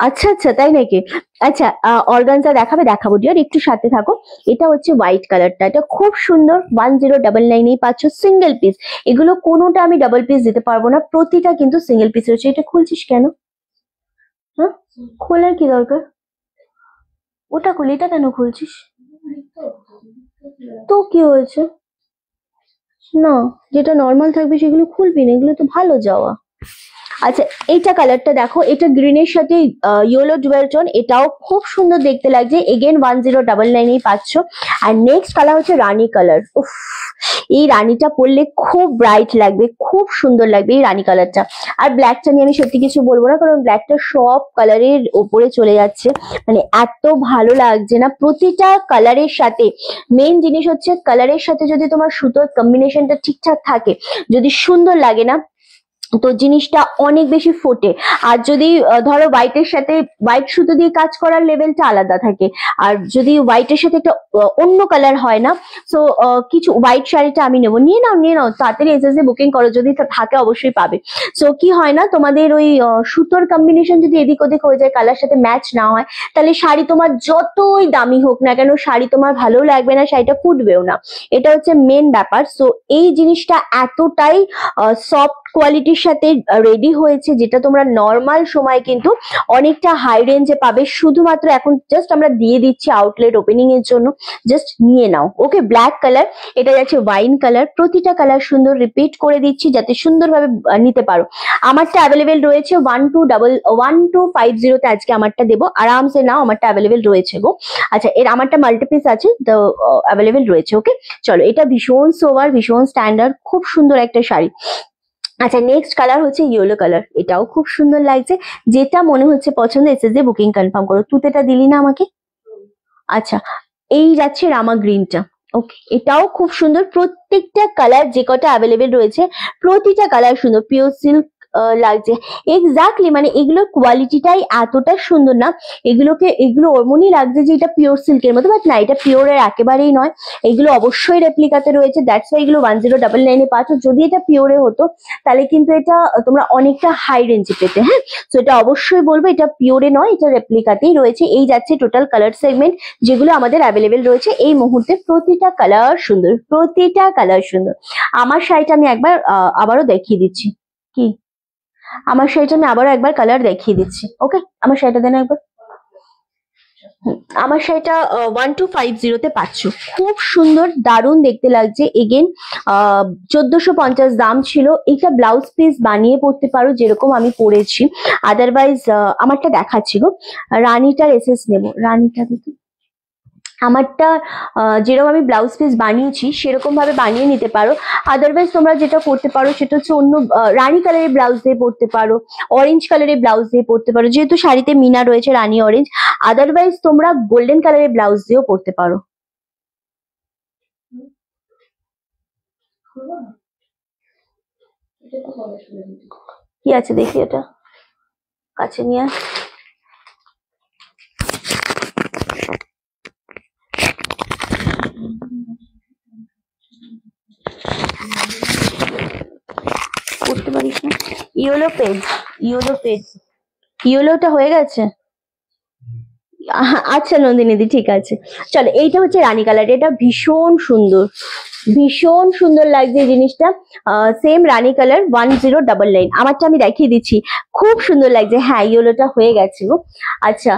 আচ্ছা আচ্ছা তাই নাকি? আচ্ছা অর্গানজা দেখাবো ডিয়ার, একটু সাথে থাকো। এটা হচ্ছে হোয়াইট কালারটা, এটা খুব সুন্দর। 1099 পাচ্ছ সিঙ্গেল পিস। এগুলো কোনোটা আমি ডাবল পিস দিতে পারবো না, প্রতিটা কিন্তু সিঙ্গেল পিস রয়েছে। এটা খুলছিস কেন? হ্যাঁ খোলার কি দরকার? ওটা খুলি, এটা কেন খুলছিস? তো কি হয়েছে? না, যেটা নর্মাল থাকবে সেগুলো খুলবি না, এগুলো তো ভালো যাওয়া। আচ্ছা, এইটা কালারটা দেখো, এটা গ্রিনের সাথে ইয়েলো ডুয়েল টোন, এটাও খুব সুন্দর দেখতে লাগছে। এগেন 1099 পাচ্ছ। আর নেক্সট কালার হচ্ছে রানী কালার। উফ, এই রানীটা পরলে খুব ব্রাইট লাগবে, খুব সুন্দর লাগবে এই রানী কালারটা। আর ব্ল্যাকটা নিয়ে আমি সত্যি কিছু বলবো না, কারণ ব্ল্যাকটা সব কালারের ওপরে চলে যাচ্ছে, মানে এত ভালো লাগছে না প্রতিটা কালারের সাথে। মেইন জিনিস হচ্ছে কালারের সাথে যদি তোমার সুতোর কম্বিনেশনটা ঠিকঠাক থাকে, যদি সুন্দর লাগে না, তো জিনিসটা অনেক বেশি ফোটে। আর যদি ধরো হোয়াইটের সাথে হোয়াইট সুতো দিয়ে কাজ করার লেভেলটা আলাদা থাকে, আর যদি হোয়াইটের সাথে একটা অন্য কালার হয় না, সো কিছু হোয়াইট শাড়িটা আমি নেবো, নিয়ে নাও নিয়ে নাও, তাড়াতাড়ি এসএসএ বুকিং করো, যদি থাকে অবশ্যই পাবে। সো কি হয় না, তোমাদের ওই সুতোর কম্বিনেশন যদি এদিক ওদিক হয়ে যায়, কালার সাথে ম্যাচ না হয়, তাহলে শাড়ি তোমার যতই দামি হোক না কেন, শাড়ি তোমার ভালো লাগবে না, শাড়িটা ফুটবেও না। এটা হচ্ছে মেন ব্যাপার। সো এই জিনিসটা এতটাই সফট কোয়ালিটির সাথে রেডি হয়েছে, যেটা তোমরা নর্মাল সময় কিন্তু অনেকটা হাই রেঞ্জে পাবে। শুধুমাত্র এখন জাস্ট আমরা দিয়ে দিচ্ছি আউটলেট ওপেনিং এর জন্য, জাস্ট নিয়ে নাও। ওকে, ব্ল্যাক কালার, এটা যাচ্ছে ওয়াইন কালার, প্রতিটা কালার সুন্দর রিপিট করে দিচ্ছি যাতে সুন্দরভাবে নিতে পারো। আমারটা অ্যাভেলেবেল রয়েছে 1250 আজকে আমারটা দেবো, আরামসে নাও, আমারটা অ্যাভেলেবেল রয়েছে গো। আচ্ছা, এর আমারটা মাল্টিপিস আছে, তো অ্যাভেলেবেল রয়েছে। ওকে, চলো, এটা ভীষণ সোভার, ভীষণ স্ট্যান্ডার্ড, খুব সুন্দর একটা শাড়ি। আচ্ছা, নেক্সট কালার হচ্ছে ইয়েলো কালার, এটাও খুব সুন্দর লাগছে। যেটা মনে হচ্ছে পছন্দ এসএসএ বুকিং কনফার্ম করো। তুতেটা দিলি না আমাকে? আচ্ছা, এই যাচ্ছে রামা গ্রিনটা। ওকে, এটাও খুব সুন্দর, প্রত্যেকটা কালার যে কটা অ্যাভেলেবেল রয়েছে প্রতিটা কালার সুন্দর, পিওর সিল্ক লাগছে। এক্স্যাক্টলি, মানে এগুলোর কোয়ালিটিটাই এতটা সুন্দর না, এগুলো এমনই লাগছে যে এটা পিওর সিল্কের মতো, বাট না, এটা পিওরের একেবারেই নয়। এগুলো অবশ্যই রেপ্লিকাতে রয়েছে, দ্যাটস ওয়াই এগুলো 1099 পাচ্ছ। যদি এটা পিওরে হতো তাহলে কিন্তু এটা তোমরা অনেকটা হাই রেঞ্জে পেতে। হ্যাঁ, তো এটা অবশ্যই বলবো এটা পিওরে নয়, এটা রেপ্লিকাতেই রয়েছে। এই যাচ্ছে টোটাল কালার সেগমেন্ট যেগুলো আমাদের অ্যাভেলেবেল রয়েছে এই মুহূর্তে। প্রতিটা কালার সুন্দর, প্রতিটা কালার সুন্দর। আমার শাড়িটা আমি একবার আবারও দেখিয়ে দিচ্ছি। কি, আমার শাড়িটা আমি আবারও একবার কালার দেখিয়ে দিচ্ছি। ওকে, আমার শাড়িটা দেন একবার। আমার শাড়িটা 1250 পাচ্ছ, খুব সুন্দর, দারুণ দেখতে লাগছে। এগেন 1450 দাম ছিল। এটা ব্লাউজ পিস বানিয়ে পরতে পারো, যেরকম আমি পরেছি। আদারওয়াইজ আমারটা দেখাচ্ছি গো, রানীটার এসএস নেবো, রানীটা দেখি। আমারটা যেরকম আমি ব্লাউজ পিস বানিয়েছি সেরকম ভাবে বানিয়ে নিতে পারো। আদারওয়াইজ তোমরা যেটা করতে পারো সেটা হচ্ছে অন্য রানী কালারের ব্লাউজ দিয়ে পরতে পারো, অরেঞ্জ কালারের ব্লাউজ দিয়ে পরতে পারো, যেহেতু শাড়িতে মিনা রয়েছে রানী অরেঞ্জ। আদারওয়াইজ তোমরা গোল্ডেন কালারের ব্লাউজ দিয়েও পরতে পারো। কি আছে দেখি, এটা কাছে নিয়ে আয়। পড়তে পারিস না? ইয়েলো পেজ, ইয়েলো পেজ, ইয়েলোটা হয়ে গেছে। আচ্ছা নন্দিনীদি, ঠিক আছে। চলো, এইটা হচ্ছে রানী কালার, এটা ভীষণ সুন্দর, ভীষণ সুন্দর লাগছে এই জিনিসটা। সেম রানী কালার 1099, আমারটা আমি দেখিয়ে দিচ্ছি, খুব সুন্দর লাগছে। হ্যাঁ, ইয়েলোটা হয়ে গেছে গো। আচ্ছা,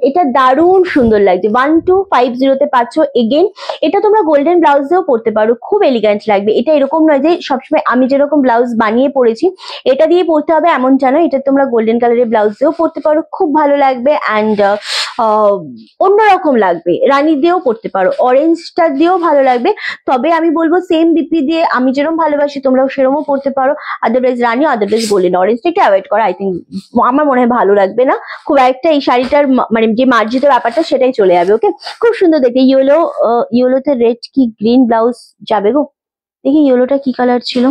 এটা দারুণ সুন্দর লাগছে, 1250 পাচ্ছ। এগেন এটা তোমরা গোল্ডেন ব্লাউজ দিয়েও পরতে পারো, খুব এলিগ্যান্ট লাগবে। এটা এরকম নয় যে সবসময় আমি যেরকম ব্লাউজ বানিয়ে পরেছি এটা দিয়ে পরতে হবে এমনটা নয়, এটা তোমরা গোল্ডেন কালারের ব্লাউজ দিয়েও পরতে পারো, খুব ভালো লাগবে। অ্যান্ড অন্যরকম লাগবে, রানী দিয়েও পরতে পারো, অরেঞ্জটা দিয়েও ভালো লাগবে। তবে আমি বলবো সেম বিপি দিয়ে আমি যেরকম ভালোবাসি তোমরাও সেরকমও পরতে পারো। আদারওয়াইজ রানী, আদারওয়াইজ গোল্ডেন। অরেঞ্জটা একটু অ্যাভয়েড করা, আই থিঙ্ক, আমার মনে হয় ভালো লাগবে না খুব একটা। এই শাড়িটার মানে যে মার্জিত ব্যাপারটা সেটাই চলে যাবে। ওকে, খুব সুন্দর দেখতে। ইয়েলো, ইয়েলোতে রেড কি গ্রিন ব্লাউজ যাবে গো। দেখি ইয়েলোটা কি কালার ছিল।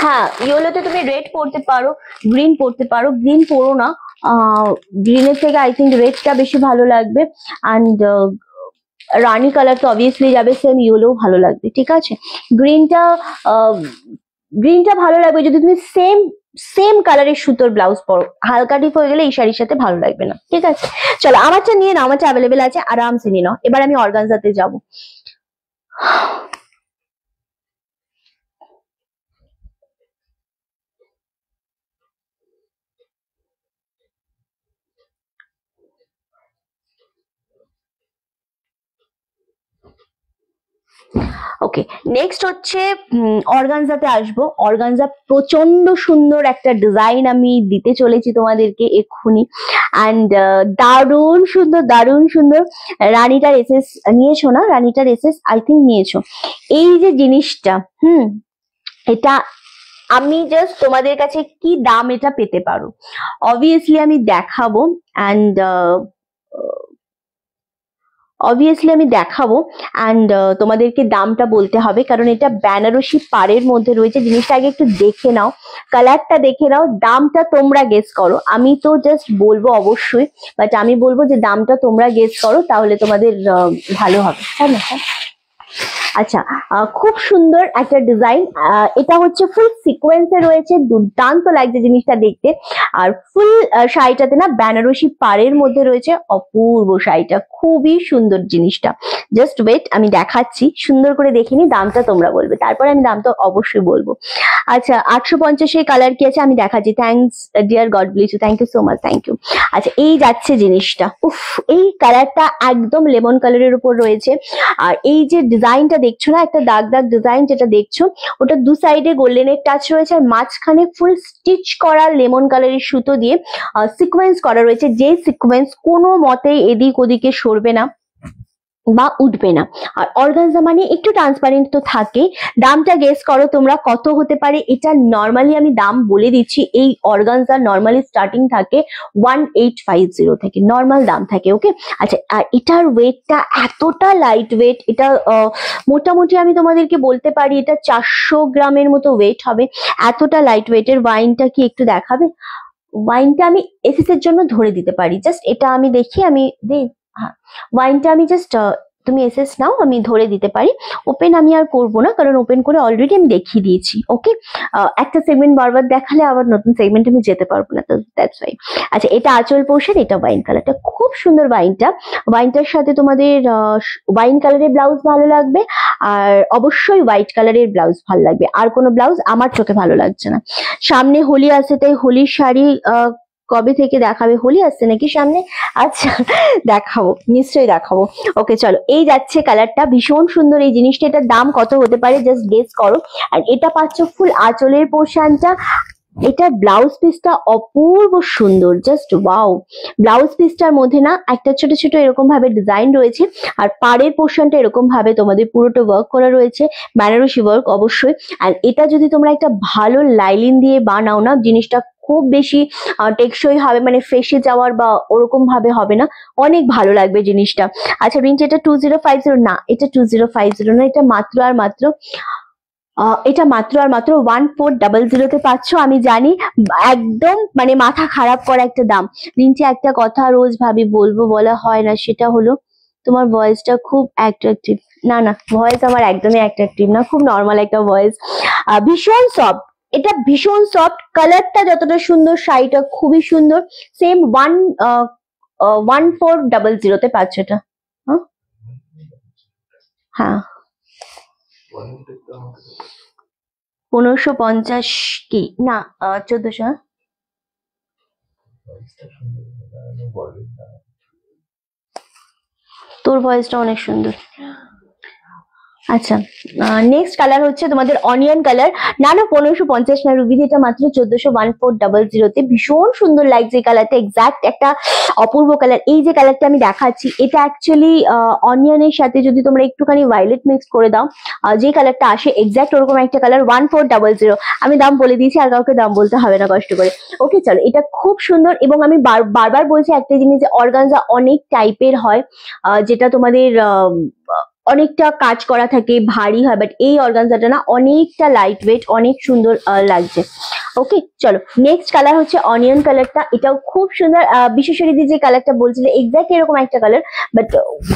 হ্যাঁ, ইয়েলোতে তুমি রেড পরতে পারো, গ্রিন পরতে পারো। গ্রিন পরো না, গ্রিনের থেকে আই থিঙ্ক রেডটা বেশি ভালো লাগবে। অ্যান্ড রানী কালার তো অবভিয়াসলি যাবে, সেম ইয়েলো ভালো লাগবে। ঠিক আছে, গ্রিনটা গ্রিনটা ভালো লাগবে যদি তুমি সেম সেম কালারের সুতোর ব্লাউজ পরো। হালকা ডিপ হয়ে গেলে এই শাড়ির সাথে ভালো লাগবে না। ঠিক আছে, চলো, আমারটা নিয়ে নাও, আমারটা অ্যাভেলেবেল আছে, আরামসে নিয়ে নাও। এবার আমি অর্গানজাতে যাবো। ওকে, নেক্সট হচ্ছে অর্গানজাতে আসবো। অর্গানজা প্রচন্ড সুন্দর একটা ডিজাইন আমি দিতে চলেছি তোমাদেরকে এক্ষুনি, অ্যান্ড দারুণ সুন্দর, দারুণ সুন্দর। রানীটার এসএস নিয়েছো না? রানীটার এসএস আই থিঙ্ক নিয়েছো। এই যে জিনিসটা, এটা আমি জাস্ট তোমাদের কাছে কি দাম এটা পেতে পারো অবভিয়াসলি আমি দেখাবো, অ্যান্ড তোমাদেরকে দামটা বলতে হবে, কারণ এটা বেনারসি পাড়ের মধ্যে রয়েছে। জিনিসটা আগে একটু দেখে নাও, কালারটা দেখে নাও, দামটা তোমরা গেস করো। আমি তো জাস্ট বলবো অবশ্যই, বাট আমি বলবো যে দামটা তোমরা গেস করো, তাহলে তোমাদের ভালো হবে, তাই না? আচ্ছা, খুব সুন্দর একটা ডিজাইন। এটা হচ্ছে ফুল সিকোয়েন্সে রয়েছে, দুর্দান্ত লাগছে জিনিসটা দেখতে। আর ফুল শাড়িটাতে না বেনারসি পাড়ের মধ্যে রয়েছে, অপূর্ব শাড়িটা, খুবই সুন্দর জিনিসটা। জাস্ট ওয়েট, আমি দেখাচ্ছি, সুন্দর করে দেখে নি, দামটা তোমরা বলবে, তারপরে আমি দামটা অবশ্যই বলবো। আচ্ছা, 850 কালার কি আছে আমি দেখাচ্ছি। Thanks dear, God bless you, thank you so much, thank you. আচ্ছা, এই যাচ্ছে জিনিসটা, উফ, এই কালারটা একদম লেমন কালারের উপর রয়েছে। আর এই যে ডিজাইনটা দেখছো না, একটা দাগ দাগ ডিজাইন যেটা দেখছো, ওটা দু সাইডে গোল্ডেনের টাচ রয়েছে, আর মাঝখানে ফুল স্টিচ করা লেমন কালারের সুতো দিয়ে সিকোয়েন্স করা রয়েছে, যে সিকোয়েন্স কোনো মতেই এদিক ওদিকে সরবে না বা উঠবে না। আর অর্গানজা মানে একটু ট্রান্সপারেন্ট তো থাকে। দামটা গেস করো তোমরা কত হতে পারে। এটা নর্মালি আমি দাম বলে দিচ্ছি, এই অর্গানজা নর্মালি স্টার্টিং থাকে 1850 থেকে, নর্মাল দাম থাকে। ওকে, আচ্ছা, এটার ওয়েটটা এতটা লাইট ওয়েট, এটা মোটামুটি আমি তোমাদেরকে বলতে পারি এটা 400 গ্রামের মতো ওয়েট হবে, এতটা লাইট ওয়েটের। ওয়াইনটা কি একটু দেখাবে? ওয়াইনটা আমি এসএস এর জন্য ধরে দিতে পারি, জাস্ট এটা আমি দেখি, আমি হ্যাঁ, ওয়াইনটা আমি জাস্ট, তুমি এসএস নাও, আমি ধরে দিতে পারি। ওপেন আমি আর করবো না, কারণ ওপেন করে অলরেডি আমি দেখিয়ে দিয়েছি। ওকে, একটা সেগমেন্ট বারবার দেখালে আবার নতুন সেগমেন্টে আমি যেতে পারবো না, তো দ্যাটস ওয়াই। আচ্ছা, এটা আঁচল পোর্শন, এটা ওয়াইন কালারটা, খুব সুন্দর ওয়াইনটা। ওয়াইনটার সাথে তোমাদের ওয়াইন কালারের ব্লাউজ ভালো লাগবে, আর অবশ্যই হোয়াইট কালারের ব্লাউজ ভালো লাগবে। আর কোনো ব্লাউজ আমার চোখে ভালো লাগছে না। সামনে হোলি আছে, তাই হোলির শাড়ি কবে থেকে দেখাবে? হোলি আসছে নাকি সামনে? আচ্ছা, দেখাবো, নিশ্চয়ই দেখাবো। ওকে, চলো, এই যাচ্ছে কালারটা, ভীষণ সুন্দর এই জিনিসটা। এটার দাম কত হতে পারে জাস্ট গেস করো। আর এটা পাচ্ছ ফুল আঁচলের পোর্শনটা। এটার ব্লাউজ পিসটা অপূর্ব সুন্দর, জাস্ট ওয়াও। ব্লাউজ পিসটার মধ্যে না একটা ছোট ছোট এরকম ভাবে ডিজাইন রয়েছে, আর পাড়ের পোর্শনটা এরকম ভাবে তোমাদের পুরোটা ওয়ার্ক করা রয়েছে, বেনারসি ওয়ার্ক অবশ্যই। আর এটা যদি তোমরা একটা ভালো লাইলিন দিয়ে বানাও না, জিনিসটা খুব বেশি টেকসই হবে, মানে ফেসে যাওয়ার বা ওরকম ভাবে হবে না, অনেক ভালো লাগবে জিনিসটা। আচ্ছা রিঞ্চ, এটা 2050 না, এটা 2050 না, এটা মাত্র আর মাত্র 1400 পাচ্ছ। আমি জানি একদম মানে মাথা খারাপ করা একটা দাম। রিঞ্চি, একটা কথা রোজ ভাবি বলবো, বলা হয় না, সেটা হলো তোমার ভয়েসটা খুব অ্যাট্রাকটিভ। না না, ভয়েস আমার একদমই অ্যাট্রাকটিভ না, খুব নর্মাল একটা ভয়েস, ভীষণ সফট। এটা ভীষণ সফট, কালারটা যতটা সুন্দর, শাড়িটা খুবই সুন্দর। সেম 1400 পাচ্ছ এটা। হ্যাঁ, 1550 কি না, 1400। তোর ভয়েসটা অনেক সুন্দর। আচ্ছা, নেক্সট কালার হচ্ছে তোমাদের অনিয়ন কালার। না না, 1550 না রুবি, এটা মাত্র 1400 ভীষণ সুন্দর লাগছে এই কালারটা, এক্সাক্ট একটা অপূর্ব কালার। এই যে কালারটা আমি দেখাচ্ছি, এটা অ্যাকচুয়ালি অনিয়নের সাথে যদি তোমরা একটুখানি ভায়োলেট মিক্স করে দাও, যে কালারটা আসে এক্সাক্ট ওরকম একটা কালার। 1400, আমি দাম বলে দিয়েছি, আর কাউকে দাম বলতে হবে না কষ্ট করে। ওকে, চলো, এটা খুব সুন্দর। এবং আমি বারবার বলছি একটা জিনিস, যে অর্গানজা অনেক টাইপের হয়, যেটা তোমাদের অনেকটা কাজ করা থাকে, ভারী হয়, বাট এই অর্গানজাটা না অনেকটা লাইট ওয়েট, অনেক সুন্দর লাগছে। ওকে, চলো, নেক্সট কালার হচ্ছে অনিয়ন কালারটা। এটাও খুব সুন্দর। বিশেষরি যে কালারটা বলছিলে এক্স্যাক্ট এরকম একটা কালার, বাট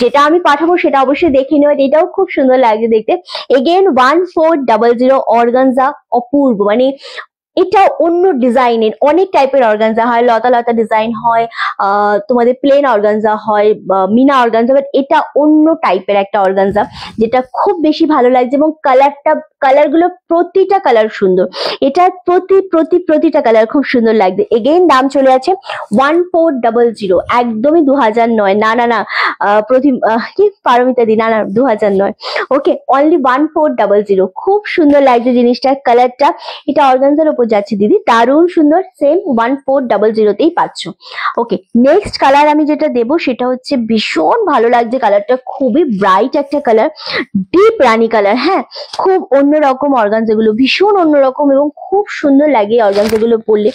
যেটা আমি পাঠাবো সেটা অবশ্যই দেখে নেওয়া। এটাও খুব সুন্দর লাগছে দেখতে। এগেন 1400 অর্গানজা, অপূর্ব, মানে এটা অন্য ডিজাইনের, অনেক টাইপের অর্গানজা হয়, লতা লতা ডিজাইন হয়, তোমাদের প্লেন অর্গানজা হয়, মিনা অর্গানজা, বাট এটা অন্য টাইপের একটা অর্গানজা যেটা খুব বেশি ভালো লাগছে। এবং কালারগুলো প্রতিটা কালার সুন্দর, এটার প্রতিটা কালার খুব সুন্দর লাগছে। এগেইন দাম চলে আছে 1400, একদমই 2009, না কি পারমিতা দি, না 2009, ওকে, অনলি 1400। খুব সুন্দর লাগছে জিনিসটার কালারটা, এটা অর্গানজার উপর যাচ্ছে দিদি, দারুণ সুন্দর, সেম 1400তেই পাচ্ছ। ওকে, নেক্সট কালার আমি যেটা দেবো সেটা হচ্ছে ভীষণ ভালো লাগছে কালারটা, খুবই ব্রাইট একটা কালার, ডিপ রানী কালার। হ্যাঁ, খুব অন্যরকম অর্গানজাগুলো, ভীষণ অন্যরকম এবং খুব সুন্দর লাগে অর্গানজাগুলো পরলে,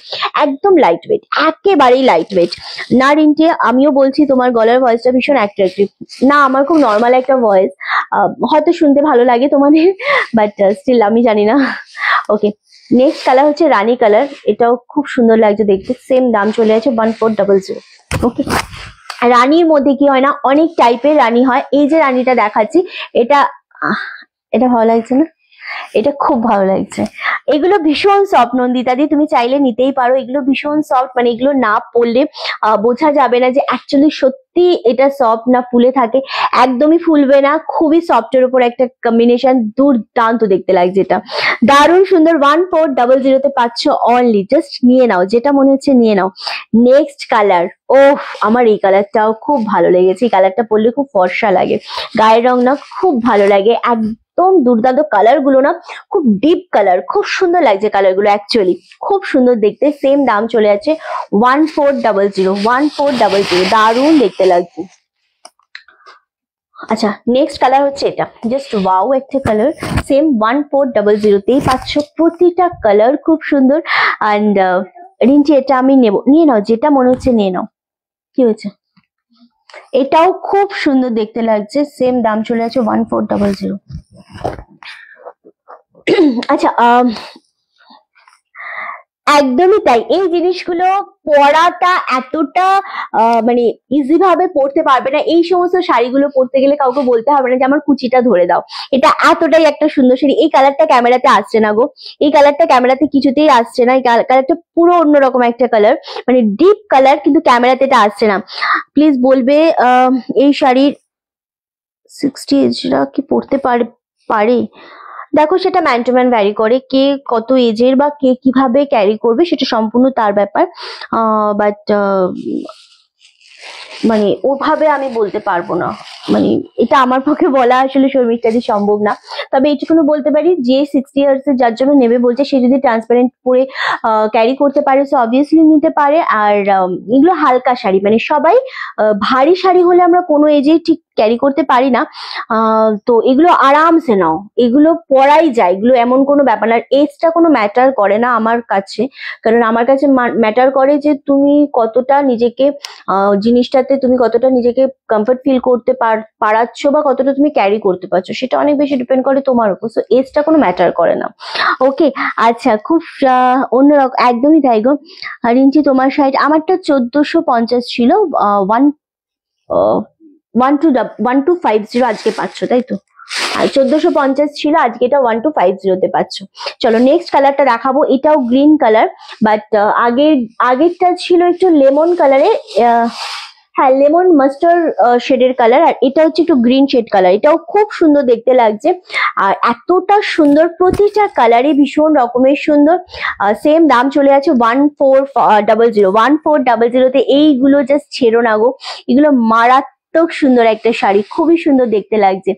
একদম লাইট ওয়েট, একেবারেই লাইট ওয়েট। না রিন্টি, আমিও বলছি তোমার গলার ভয়েসটা ভীষণ অ্যাট্রাকটিভ। না, আমার খুব নর্মাল একটা ভয়েস, হয়তো শুনতে ভালো লাগে তোমাদের, বাট স্টিল আমি জানি না। ওকে, নেক্সট কালার হচ্ছে রানী কালার, এটাও খুব সুন্দর লাগছে দেখতে, সেম দাম চলে আছে 1400। ওকে, রানীর মধ্যে কি হয় না, অনেক টাইপের রানী হয়। এই যে রানীটা দেখাচ্ছি, এটা এটা ভালো লাগছে না, এটা খুব ভালো লাগছে। এগুলো ভীষণ সফট নন্দিতা দি, তুমি চাইলে নিতেই পারো, এগুলো ভীষণ সফট, মানে এগুলো না পরলে বোঝা যাবে না যে অ্যাকচুয়ালি সত্যি এটা সফট না ফুলে থাকে, একদমই ফুলবে না, খুবই সফটের উপর একটা কম্বিনেশন, দুর্দান্ত দেখতে লাগছে এটা, দারুণ সুন্দর। 1400তে পাচ্ছ অনলি, জাস্ট নিয়ে নাও, যেটা মনে হচ্ছে নিয়ে নাও। নেক্সট কালার, ওহ, আমার এই কালারটাও খুব ভালো লেগেছে, এই কালারটা পরলে খুব ফর্সা লাগে, গায়ের রং না খুব ভালো লাগে, একদম দুর্দান্ত কালার গুলো না, খুব ডিপ কালার, খুব সুন্দর লাগছে কালার গুলো, অ্যাকচুয়ালি খুব সুন্দর দেখতে। সেম দাম চলে আছে 1400, দারুণ দেখতে লাগছে। আচ্ছা, নেক্সট কালার হচ্ছে এটা, জাস্ট ওয়াও একটা কালার, সেম 1400তেই পাচ্ছ, প্রতিটা কালার খুব সুন্দর। অ্যান্ড রিঞ্চি, এটা আমি নেব, নিয়ে নাও, যেটা মনে হচ্ছে নিয়ে নাও, কি হয়েছে, এটাও খুব সুন্দর দেখতে লাগছে, সেম দাম চলে আছে 1400। আচ্ছা, একদমই তাই, এই জিনিসগুলো পরাটা এতটা মানে ইজি ভাবে পরতে পারবে না, এই সমস্ত শাড়িগুলো পরতে গেলে কাউকে বলতে হবে না যে আমার কুচিটা ধরে দাও, এটা এতটাই একটা সুন্দর শাড়ি। এই কালারটা ক্যামেরাতে আসছে না গো, এই কালারটা ক্যামেরাতে কিছুতেই আসছে না, এই কালারটা পুরো অন্যরকম একটা কালার, মানে ডিপ কালার, কিন্তু ক্যামেরাতে এটা আসছে না। প্লিজ বলবে এই শাড়ির 60 এজরা কি পরতে পারে? দেখো, সেটা ম্যান টু ম্যান ভ্যারি করে, কে কত এজের বা কে কিভাবে ক্যারি করবে সেটা সম্পূর্ণ তার ব্যাপার, বাট মানে ওভাবে আমি বলতে পারবো না, মানে এটা আমার পক্ষে বলা আসলে শর্মিষ্ঠাদি সম্ভব না। তবে এইটুকুনো বলতে পারি, যে 60 ইয়ার্স এর যার জন্য নেবে বলছে, সে যদি ট্রান্সপারেন্ট পরে ক্যারি করতে পারে সো অবভিয়াসলি নিতে পারে। আর এগুলো হালকা শাড়ি, মানে সবাই ভারী শাড়ি হলে আমরা কোনো এজে ঠিক ক্যারি করতে পারি না, তো এগুলো আরামসে নাও, এগুলো পরাই যায়, এগুলো এমন কোনো ব্যাপার না, এজটা কোনো ম্যাটার করে না আমার কাছে, কারণ আমার কাছে ম্যাটার করে যে তুমি কতটা নিজেকে জিনিসটাতে, তুমি কতটা নিজেকে কমফর্ট ফিল করতে পারাচ্ছ বা কতটা তুমি ক্যারি করতে পারছো, সেটা অনেক বেশি ডিপেন্ড করে তোমার উপর, সো এজটা কোনো ম্যাটার করে না। ওকে, আচ্ছা, খুব অন্যরকম, একদমই তাই গো রিঞ্চি, তোমার সাইড, আমারটা 1450 ছিল, 1250 আজকে পাচ্ছ, তাই তো? আর 1450 ছিল, আজকে এটা 1250তে পাচ্ছ। চলো নেক্সট কালারটা দেখাবো, এটাও গ্রিন কালার, বাট আগেরটা ছিল একটু লেমন কালারের, হ্যাঁ লেমন মাস্টার্ড শেডের কালার, আর এটা হচ্ছে একটু গ্রিন শেড কালার, এটাও খুব সুন্দর দেখতে লাগছে, আর এতটা সুন্দর, প্রতিটা কালারই ভীষণ রকমের সুন্দর। সেম দাম চলে আছে 1400তে, এইগুলো জাস্ট ছেড়ো না গো, এগুলো মারাত্মক সুন্দর একটা শাড়ি, খুবই সুন্দর দেখতে লাগছে।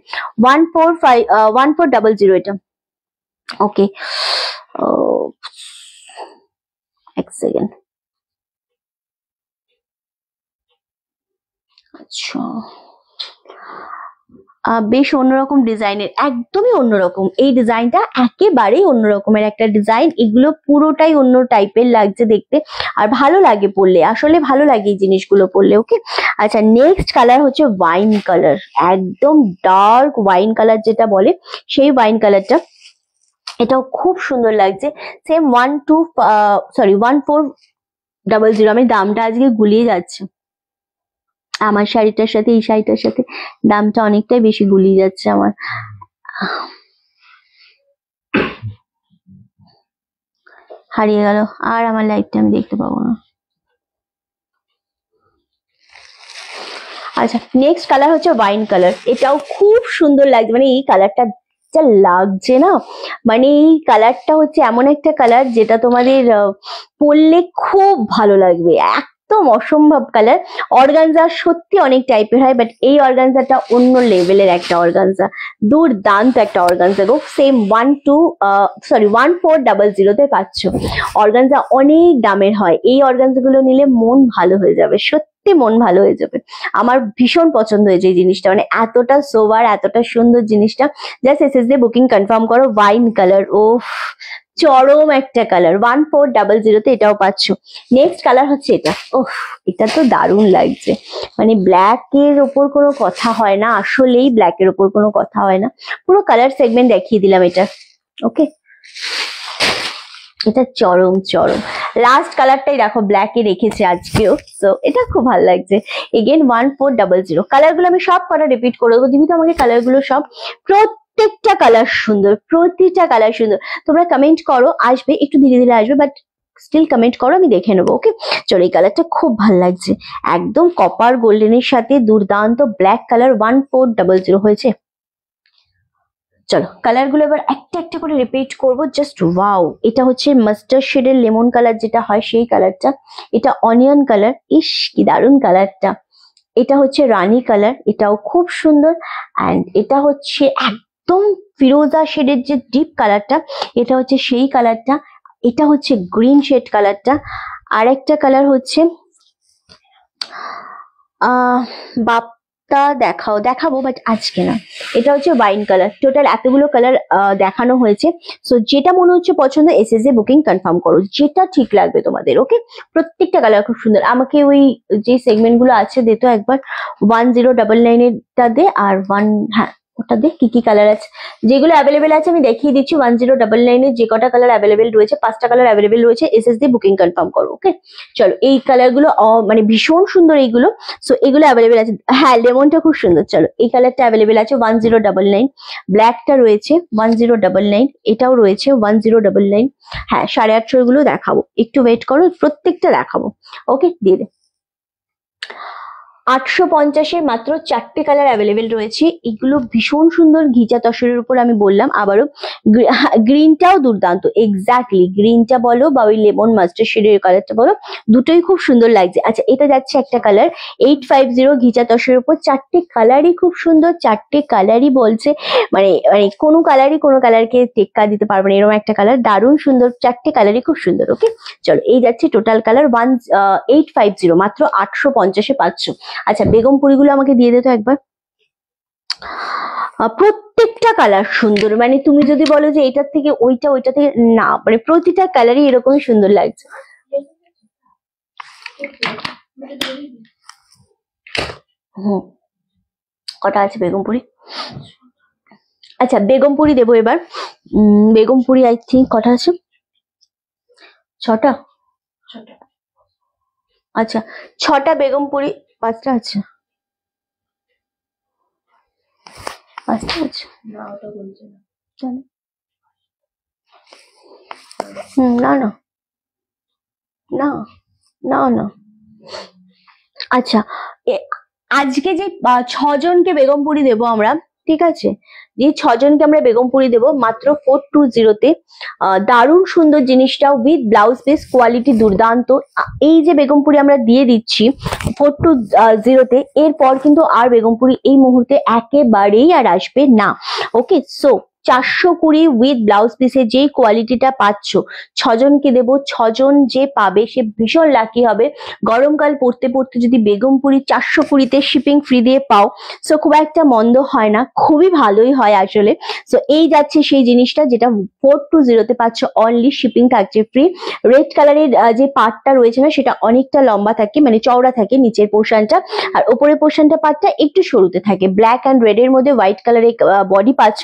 1400 এটা। ওকে, এক সেকেন্ড, আচ্ছা, বেশ অন্যরকম ডিজাইনের, একদমই অন্যরকম, এই ডিজাইনটা একেবারেই অন্যরকমের একটা ডিজাইন, এগুলো পুরোটাই অন্য টাইপের লাগছে দেখতে, আর ভালো লাগে পরলে, আসলে ভালো লাগে এই জিনিসগুলো পরলে। ওকে, আচ্ছা, নেক্সট কালার হচ্ছে ওয়াইন কালার, একদম ডার্ক ওয়াইন কালার যেটা বলে, সেই ওয়াইন কালারটা, এটাও খুব সুন্দর লাগছে, সেম 1400, আমি দামটা আজকে গুলিয়ে যাচ্ছে, আমার শাড়িটার সাথে এই শাড়িটার সাথে দামটা অনেকটাই বেশি গুলিয়ে যাচ্ছে আমার। হারিয়ে গেল, আর আমার লাইফটা আমি দেখতে পাবো না। আচ্ছা, নেক্সট কালার হচ্ছে ওয়াইন কালার। এটাও খুব সুন্দর লাগছে, মানে এই কালারটা যা লাগছে না, মানে এই কালারটা হচ্ছে এমন একটা কালার যেটা তোমাদের পরলে খুব ভালো লাগবে, একদম অসম্ভব কালার। অর্গানজা সত্যি অনেক টাইপের হয়, বাট এই অর্গানজাটা অন্য লেভেলের একটা অর্গানজা, দুর্দান্ত একটা অর্গানজা গো। সেম 1400 তে পাচ্ছ। অর্গানজা অনেক দামের হয়, এই অর্গানজা গুলো নিলে মন ভালো হয়ে যাবে, সত্যি মন ভালো হয়ে যাবে। আমার ভীষণ পছন্দ হয়েছে এই জিনিসটা, মানে এতটা সোবার, এতটা সুন্দর জিনিসটা। জাস্ট এসএসডি বুকিং কনফার্ম করো। ওয়াইন কালার, ও চরম একটা কালার, 1400 তে এটাও পাচ্ছ। নেক্সট কালার হচ্ছে এটা। ওহ, এটা তো দারুণ লাগছে, মানে ব্ল্যাক এর ওপর কোনো কথা হয় না, আসলেই ব্ল্যাক এর ওপর কোনো কথা হয় না। পুরো কালার সেগমেন্ট দেখিয়ে দিলাম এটা। ওকে, এটা চরম চরম। লাস্ট কালারটাই দেখো ব্ল্যাক এ রেখেছে আজকেও, তো এটা খুব ভালো লাগছে। এগেন 1400। কালার গুলো আমি সব কটা রিপিট করে দেবো, দিবি তো আমাকে কালার গুলো সব। প্রত্যেকটা কালার সুন্দর, প্রতিটা কালার সুন্দর। তোমরা কমেন্ট করো, আসবে একটু ধীরে ধীরে আসবে, বাট স্টিল কমেন্ট করো, আমি দেখে নেবো। ওকে, চলো, এই কালারটা খুব ভালো লাগছে, একদম কপার গোল্ডেনের সাথে দুর্দান্ত ব্ল্যাক কালার। 1400 হয়েছে। চলো, কালার গুলো এবার একটা একটা করে রিপিট করবো। জাস্ট ওয়াও, এটা হচ্ছে মাস্টার্ড শেডের লেমন কালার যেটা হয় সেই কালারটা। এটা অনিয়ন কালার, ইস কি দারুণ কালারটা। এটা হচ্ছে রানী কালার, এটাও খুব সুন্দর। অ্যান্ড এটা হচ্ছে একদম ফিরোজা শেডের যে ডিপ কালারটা, এটা হচ্ছে সেই কালারটা। এটা হচ্ছে গ্রিন শেড কালারটা। আর একটা কালার হচ্ছে বাপটা দেখাবো, বাট আজকে না। এটা হচ্ছে ওয়াইন কালার। টোটাল এতগুলো কালার দেখানো হয়েছে। সো যেটা মনে হচ্ছে পছন্দ, এসএসএ বুকিং কনফার্ম করো, যেটা ঠিক লাগবে তোমাদের। ওকে, প্রত্যেকটা কালার খুব সুন্দর। আমাকে ওই যে সেগমেন্ট গুলো আছে দে তো একবার। 1099 এরটা দে, আর হ্যাঁ ওটা দে। কি কি কালার আছে, যেগুলো অ্যাভেলেবেল আছে আমি দেখিয়ে দিচ্ছি। 1099 এর যে কটা কালার অ্যাভেলেবেল রয়েছে, 5টা কালার অ্যাভেলেবেল রয়েছে, এসএসডি বুকিং কনফার্ম করো। ওকে, চলো, এই কালার গুলো মানে ভীষণ সুন্দর এইগুলো। সো এগুলো অ্যাভেলেবেল আছে। হ্যাঁ, লেমনটা খুব সুন্দর। চলো, এই কালারটা অ্যাভেলেবেল আছে 1099। ব্ল্যাকটা রয়েছে 1099, এটাও রয়েছে 1099। হ্যাঁ, 850 গুলো দেখাবো, একটু ওয়েট করো, প্রত্যেকটা দেখাবো। ওকে, দিয়ে দে। 850-এর মাত্র 4টে কালার অ্যাভেলেবেল রয়েছে। এগুলো ভীষণ সুন্দর, ঘিচা তসরের উপর আমি বললাম আবারও। গ্রিনটাও দুর্দান্ত, এক্স্যাক্টলি গ্রিনটা বলো বা ওই লেমন মাস্টার্ড শেডের কালারটা বলো, দুটোই খুব সুন্দর লাগছে। আচ্ছা, এটা যাচ্ছে একটা কালার 850 ঘিচা তসরের উপর। 4টে কালারই খুব সুন্দর, 4টে কালারই বলছে মানে মানে কোনো কালারকে টেক্কা দিতে পারবে না, এরকম একটা কালার, দারুণ সুন্দর। 4টে কালারই খুব সুন্দর। ওকে, চলো, এই যাচ্ছে টোটাল কালার 850, মাত্র 850-এ পাচ্ছ। আচ্ছা, বেগমপুরি গুলো আমাকে দিয়ে দে তো একবার। প্রত্যেকটা কালার সুন্দর, মানে তুমি যদি বলো যে এটার থেকে ওইটা, ওইটা থেকে না, মানে প্রতিটা কালারই এরকমই সুন্দর লাগছে। কটা আছে বেগমপুরি? আচ্ছা, বেগমপুরি দেবো এবার। বেগমপুরি আই থিঙ্ক কটা আছে? 6টা। আচ্ছা, 6টা বেগমপুরি। 5টা আছে, 5টা আছে। না, ওটা বলছে না। জানো? না না না না না। আচ্ছা, আজকে যে 6জনকে বেগমপুরি দেবো আমরা, ঠিক আছে, যে 6জনকে আমরা বেগমপুরি দেবো মাত্র 420-তে। দারুণ সুন্দর জিনিসটা, উইথ ব্লাউজ পিস, কোয়ালিটি দুর্দান্ত। এই যে বেগমপুরি আমরা দিয়ে দিচ্ছি 420-তে, এরপর কিন্তু আর বেগমপুরি এই মুহূর্তে একেবারেই আর আসবে না। ওকে, সো 420 উইথ ব্লাউজ পিসে যেই কোয়ালিটিটা পাচ্ছ, 6জনকে দেবো। 6জন যে পাবে সে ভীষণ লাকি হবে। গরমকাল পড়তে পড়তে যদি বেগমপুরি 420-তে শিপিং ফ্রি দিয়ে পাও, সো খুব একটা মন্দ হয় না, খুবই ভালোই হয় আসলে। সো এই যাচ্ছে সেই জিনিসটা যেটা 420-তে পাচ্ছ, অনলি শিপিং থাকছে ফ্রি। রেড কালারের যে পার্টটা রয়েছে না, সেটা অনেকটা লম্বা থাকে, মানে চওড়া থাকে নিচের পোর্শনটা, আর উপরের পোর্শনটা পার্টটা একটু সরুতে থাকে। ব্ল্যাক অ্যান্ড রেড এর মধ্যে হোয়াইট কালারের বডি পাচ্ছ,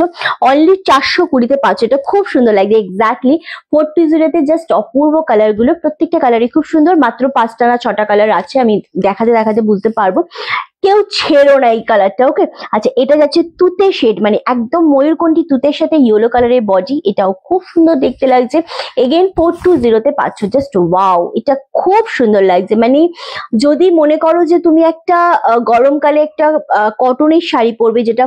অনলি 420-তে পাচ্ছ। এটা খুব সুন্দর লাগছে, এক্স্যাক্টলি 420-তে জাস্ট অপূর্ব কালার গুলো, প্রত্যেকটা কালারই খুব সুন্দর। মাত্র 5টা না 6টা কালার আছে, আমি দেখাতে দেখাতে বুঝতে পারবো। কেউ ছেড়ো না এই কালারটা। ওকে, আচ্ছা এটা যাচ্ছে তুতে শেড, মানে একদম ময়ূরকণ্ঠী তুতের সাথে ইয়েলো কালারের বডি, এটাও খুব সুন্দর দেখতে লাগছে। এগেইন 420 তে পাচ্ছ, জাস্ট ওয়াও, এটা খুব সুন্দর লাগছে। মানে যদি মনে করো যে তুমি একটা গরমকালে একটা কটনের শাড়ি পরবে, যেটা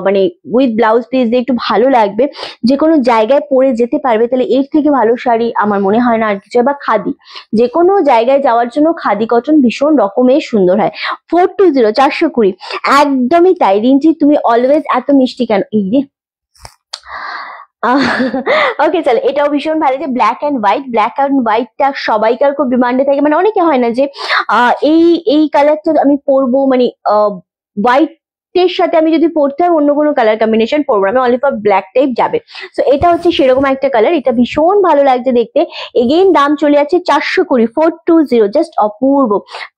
মানে উইথ ব্লাউজ পিস দিয়ে একটু ভালো লাগবে, যে কোনো জায়গায় পরে যেতে পারবে, তাহলে এর থেকে ভালো শাড়ি আমার মনে হয় না আর কিছু। বা খাদি, যে কোনো জায়গায় যাওয়ার জন্য খাদি কটন ভীষণ রকমের সুন্দর হয়। 420, 420, একদমই তাই। রিঞ্চি তুমি অলওয়েজ এত মিষ্টি কেন? এই রে, ওকে চলো, এটাও ভীষণ ভালো যে black and white. Black and হোয়াইটটা সবাইকার খুব ডিমান্ডে থাকে, মানে অনেকে হয় না যে এই কালারটা আমি পরবো, মানে হোয়াইট এর সাথে আমি যদি পরতে হয় অন্য কোনো কালার কম্বিনেশন পরবো না, আমি অনলি ফর ব্ল্যাক টাইপ যাবে। সো এটা হচ্ছে সেরকম একটা কালার, এটা ভীষণ ভালো লাগছে দেখতে। এগেইন দাম চলে যাচ্ছে 420, 420, জাস্ট অপূর্ব।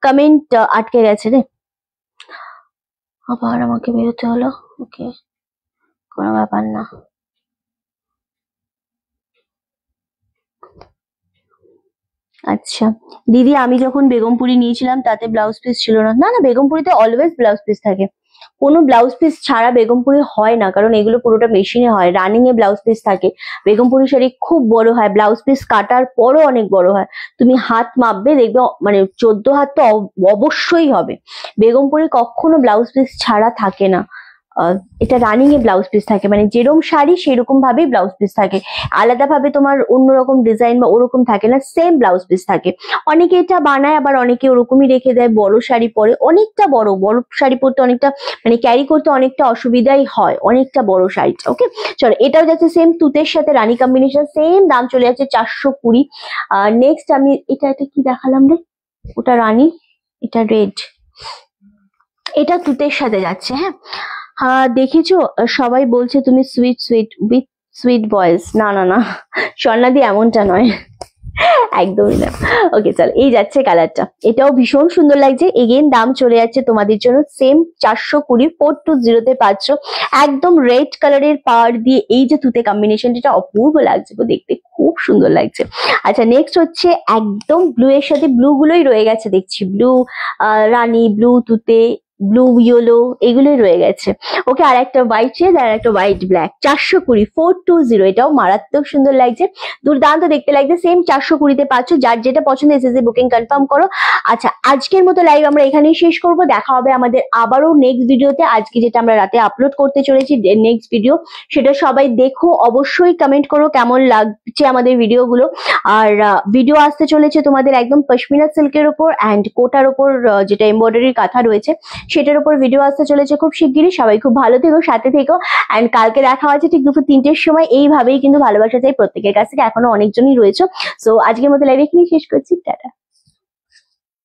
কমেন্ট আটকে গেছে রে, আবার আমাকে বেরোতে হলো। ওকে, কোনো ব্যাপার না। আচ্ছা দিদি, আমি যখন বেগমপুরি নিয়েছিলাম তাতে ব্লাউজ পিস ছিল না। না না, বেগমপুরিতে অলওয়েজ ব্লাউজ পিস থাকে, কোনো ব্লাউজ পিস ছাড়া বেগমপুরি হয় না, কারণ এগুলো পুরোটা মেশিনে হয়, রানিং এ ব্লাউজ পিস থাকে। বেগমপুরি শাড়ি খুব বড় হয়, ব্লাউজ পিস কাটার পরও অনেক বড় হয়। তুমি হাত মাপবে দেখবে, মানে 14 হাত তো অবশ্যই হবে। বেগমপুরি কখনো ব্লাউজ পিস ছাড়া থাকে না, এটা রানিং এ ব্লাউজ পিস থাকে, মানে যেরকম শাড়ি সেরকম ভাবেই ব্লাউজ পিস থাকে, আলাদা ভাবে তোমার অন্যরকম ডিজাইন বা ওরকম থাকে না, সেম ব্লাউজ পিস থাকে। অনেকে এটা বানায়, আবার অনেকে ওরকমই রেখে দেয়। বড় শাড়ি পরে অনেকটা বড় শাড়ি পরতে অনেকটা, মানে ক্যারি করতে অনেকটা অসুবিধাই হয়, অনেকটা বড় শাড়িটা। ওকে চলো, এটাও যাচ্ছে সেম তুতের সাথে রানী কম্বিনেশন, সেম দাম চলে যাচ্ছে 420। নেক্সট আমি এটা কি দেখালাম রে, ওটা রানী, এটা রেড, এটা তুতের সাথে যাচ্ছে। হ্যাঁ দেখেছো, সবাই বলছে তুমি sweet sweet with sweet voice. না না না স্বর্ণাদি, এমনটা নয়, একদমই না। ওকে চল, এই যাচ্ছে কালারটা, এটাও ভীষণ সুন্দর লাগছে। এগেইন দাম চলে যাচ্ছে তোমাদের জন্য সেম 420, 420 তে পাচ্ছ। একদম রেড কালারের পাড় দিয়ে এই যে তুতে কম্বিনেশন, এটা অপূর্ব লাগছে গো দেখতে, খুব সুন্দর লাগছে। আচ্ছা নেক্সট হচ্ছে একদম ব্লু এর সাথে, ব্লু গুলোই রয়ে গেছে দেখছি, ব্লু রানী, ব্লু তুতে, ব্লু ইয়েলো, এগুলোই রয়ে গেছে। ওকে, আর একটা হোয়াইট শেড আর একটা হোয়াইট ব্ল্যাক, 420, 420, এটাও মারাত্মক সুন্দর লাগছে, দুর্দান্ত দেখতে লাগছে। সেম 420 তে পাচ্ছ। যার যেটা পছন্দ এসএসসি বুকিং কনফার্ম করো। আচ্ছা আজকের মতো লাইভ আমরা এখানেই শেষ করব, দেখা হবে আমাদের আবারও নেক্সট ভিডিওতে। আজকে যেটা আমরা রাতে আপলোড করতে চলেছি নেক্সট ভিডিও, সেটা সবাই দেখো, অবশ্যই কমেন্ট করো কেমন লাগছে আমাদের ভিডিওগুলো। আর ভিডিও আসতে চলেছে তোমাদের একদম পশমিনা সিল্কের উপর অ্যান্ড কোটার উপর, যেটা এমব্রয়ডারির কাঁথা রয়েছে সেটার উপর ভিডিও আসতে চলেছে খুব শিগগিরই। সবাই খুব ভালো থেকো, সাথে থেকো, অ্যান্ড কালকে দেখা হচ্ছে ঠিক দুপুর 3টের সময়। এইভাবেই কিন্তু ভালোবাসা চাই প্রত্যেকের কাছ থেকে, এখনো অনেকজনই রয়েছে। সো আজকের মতো লাইভ এখানেই শেষ করছি, টাটা।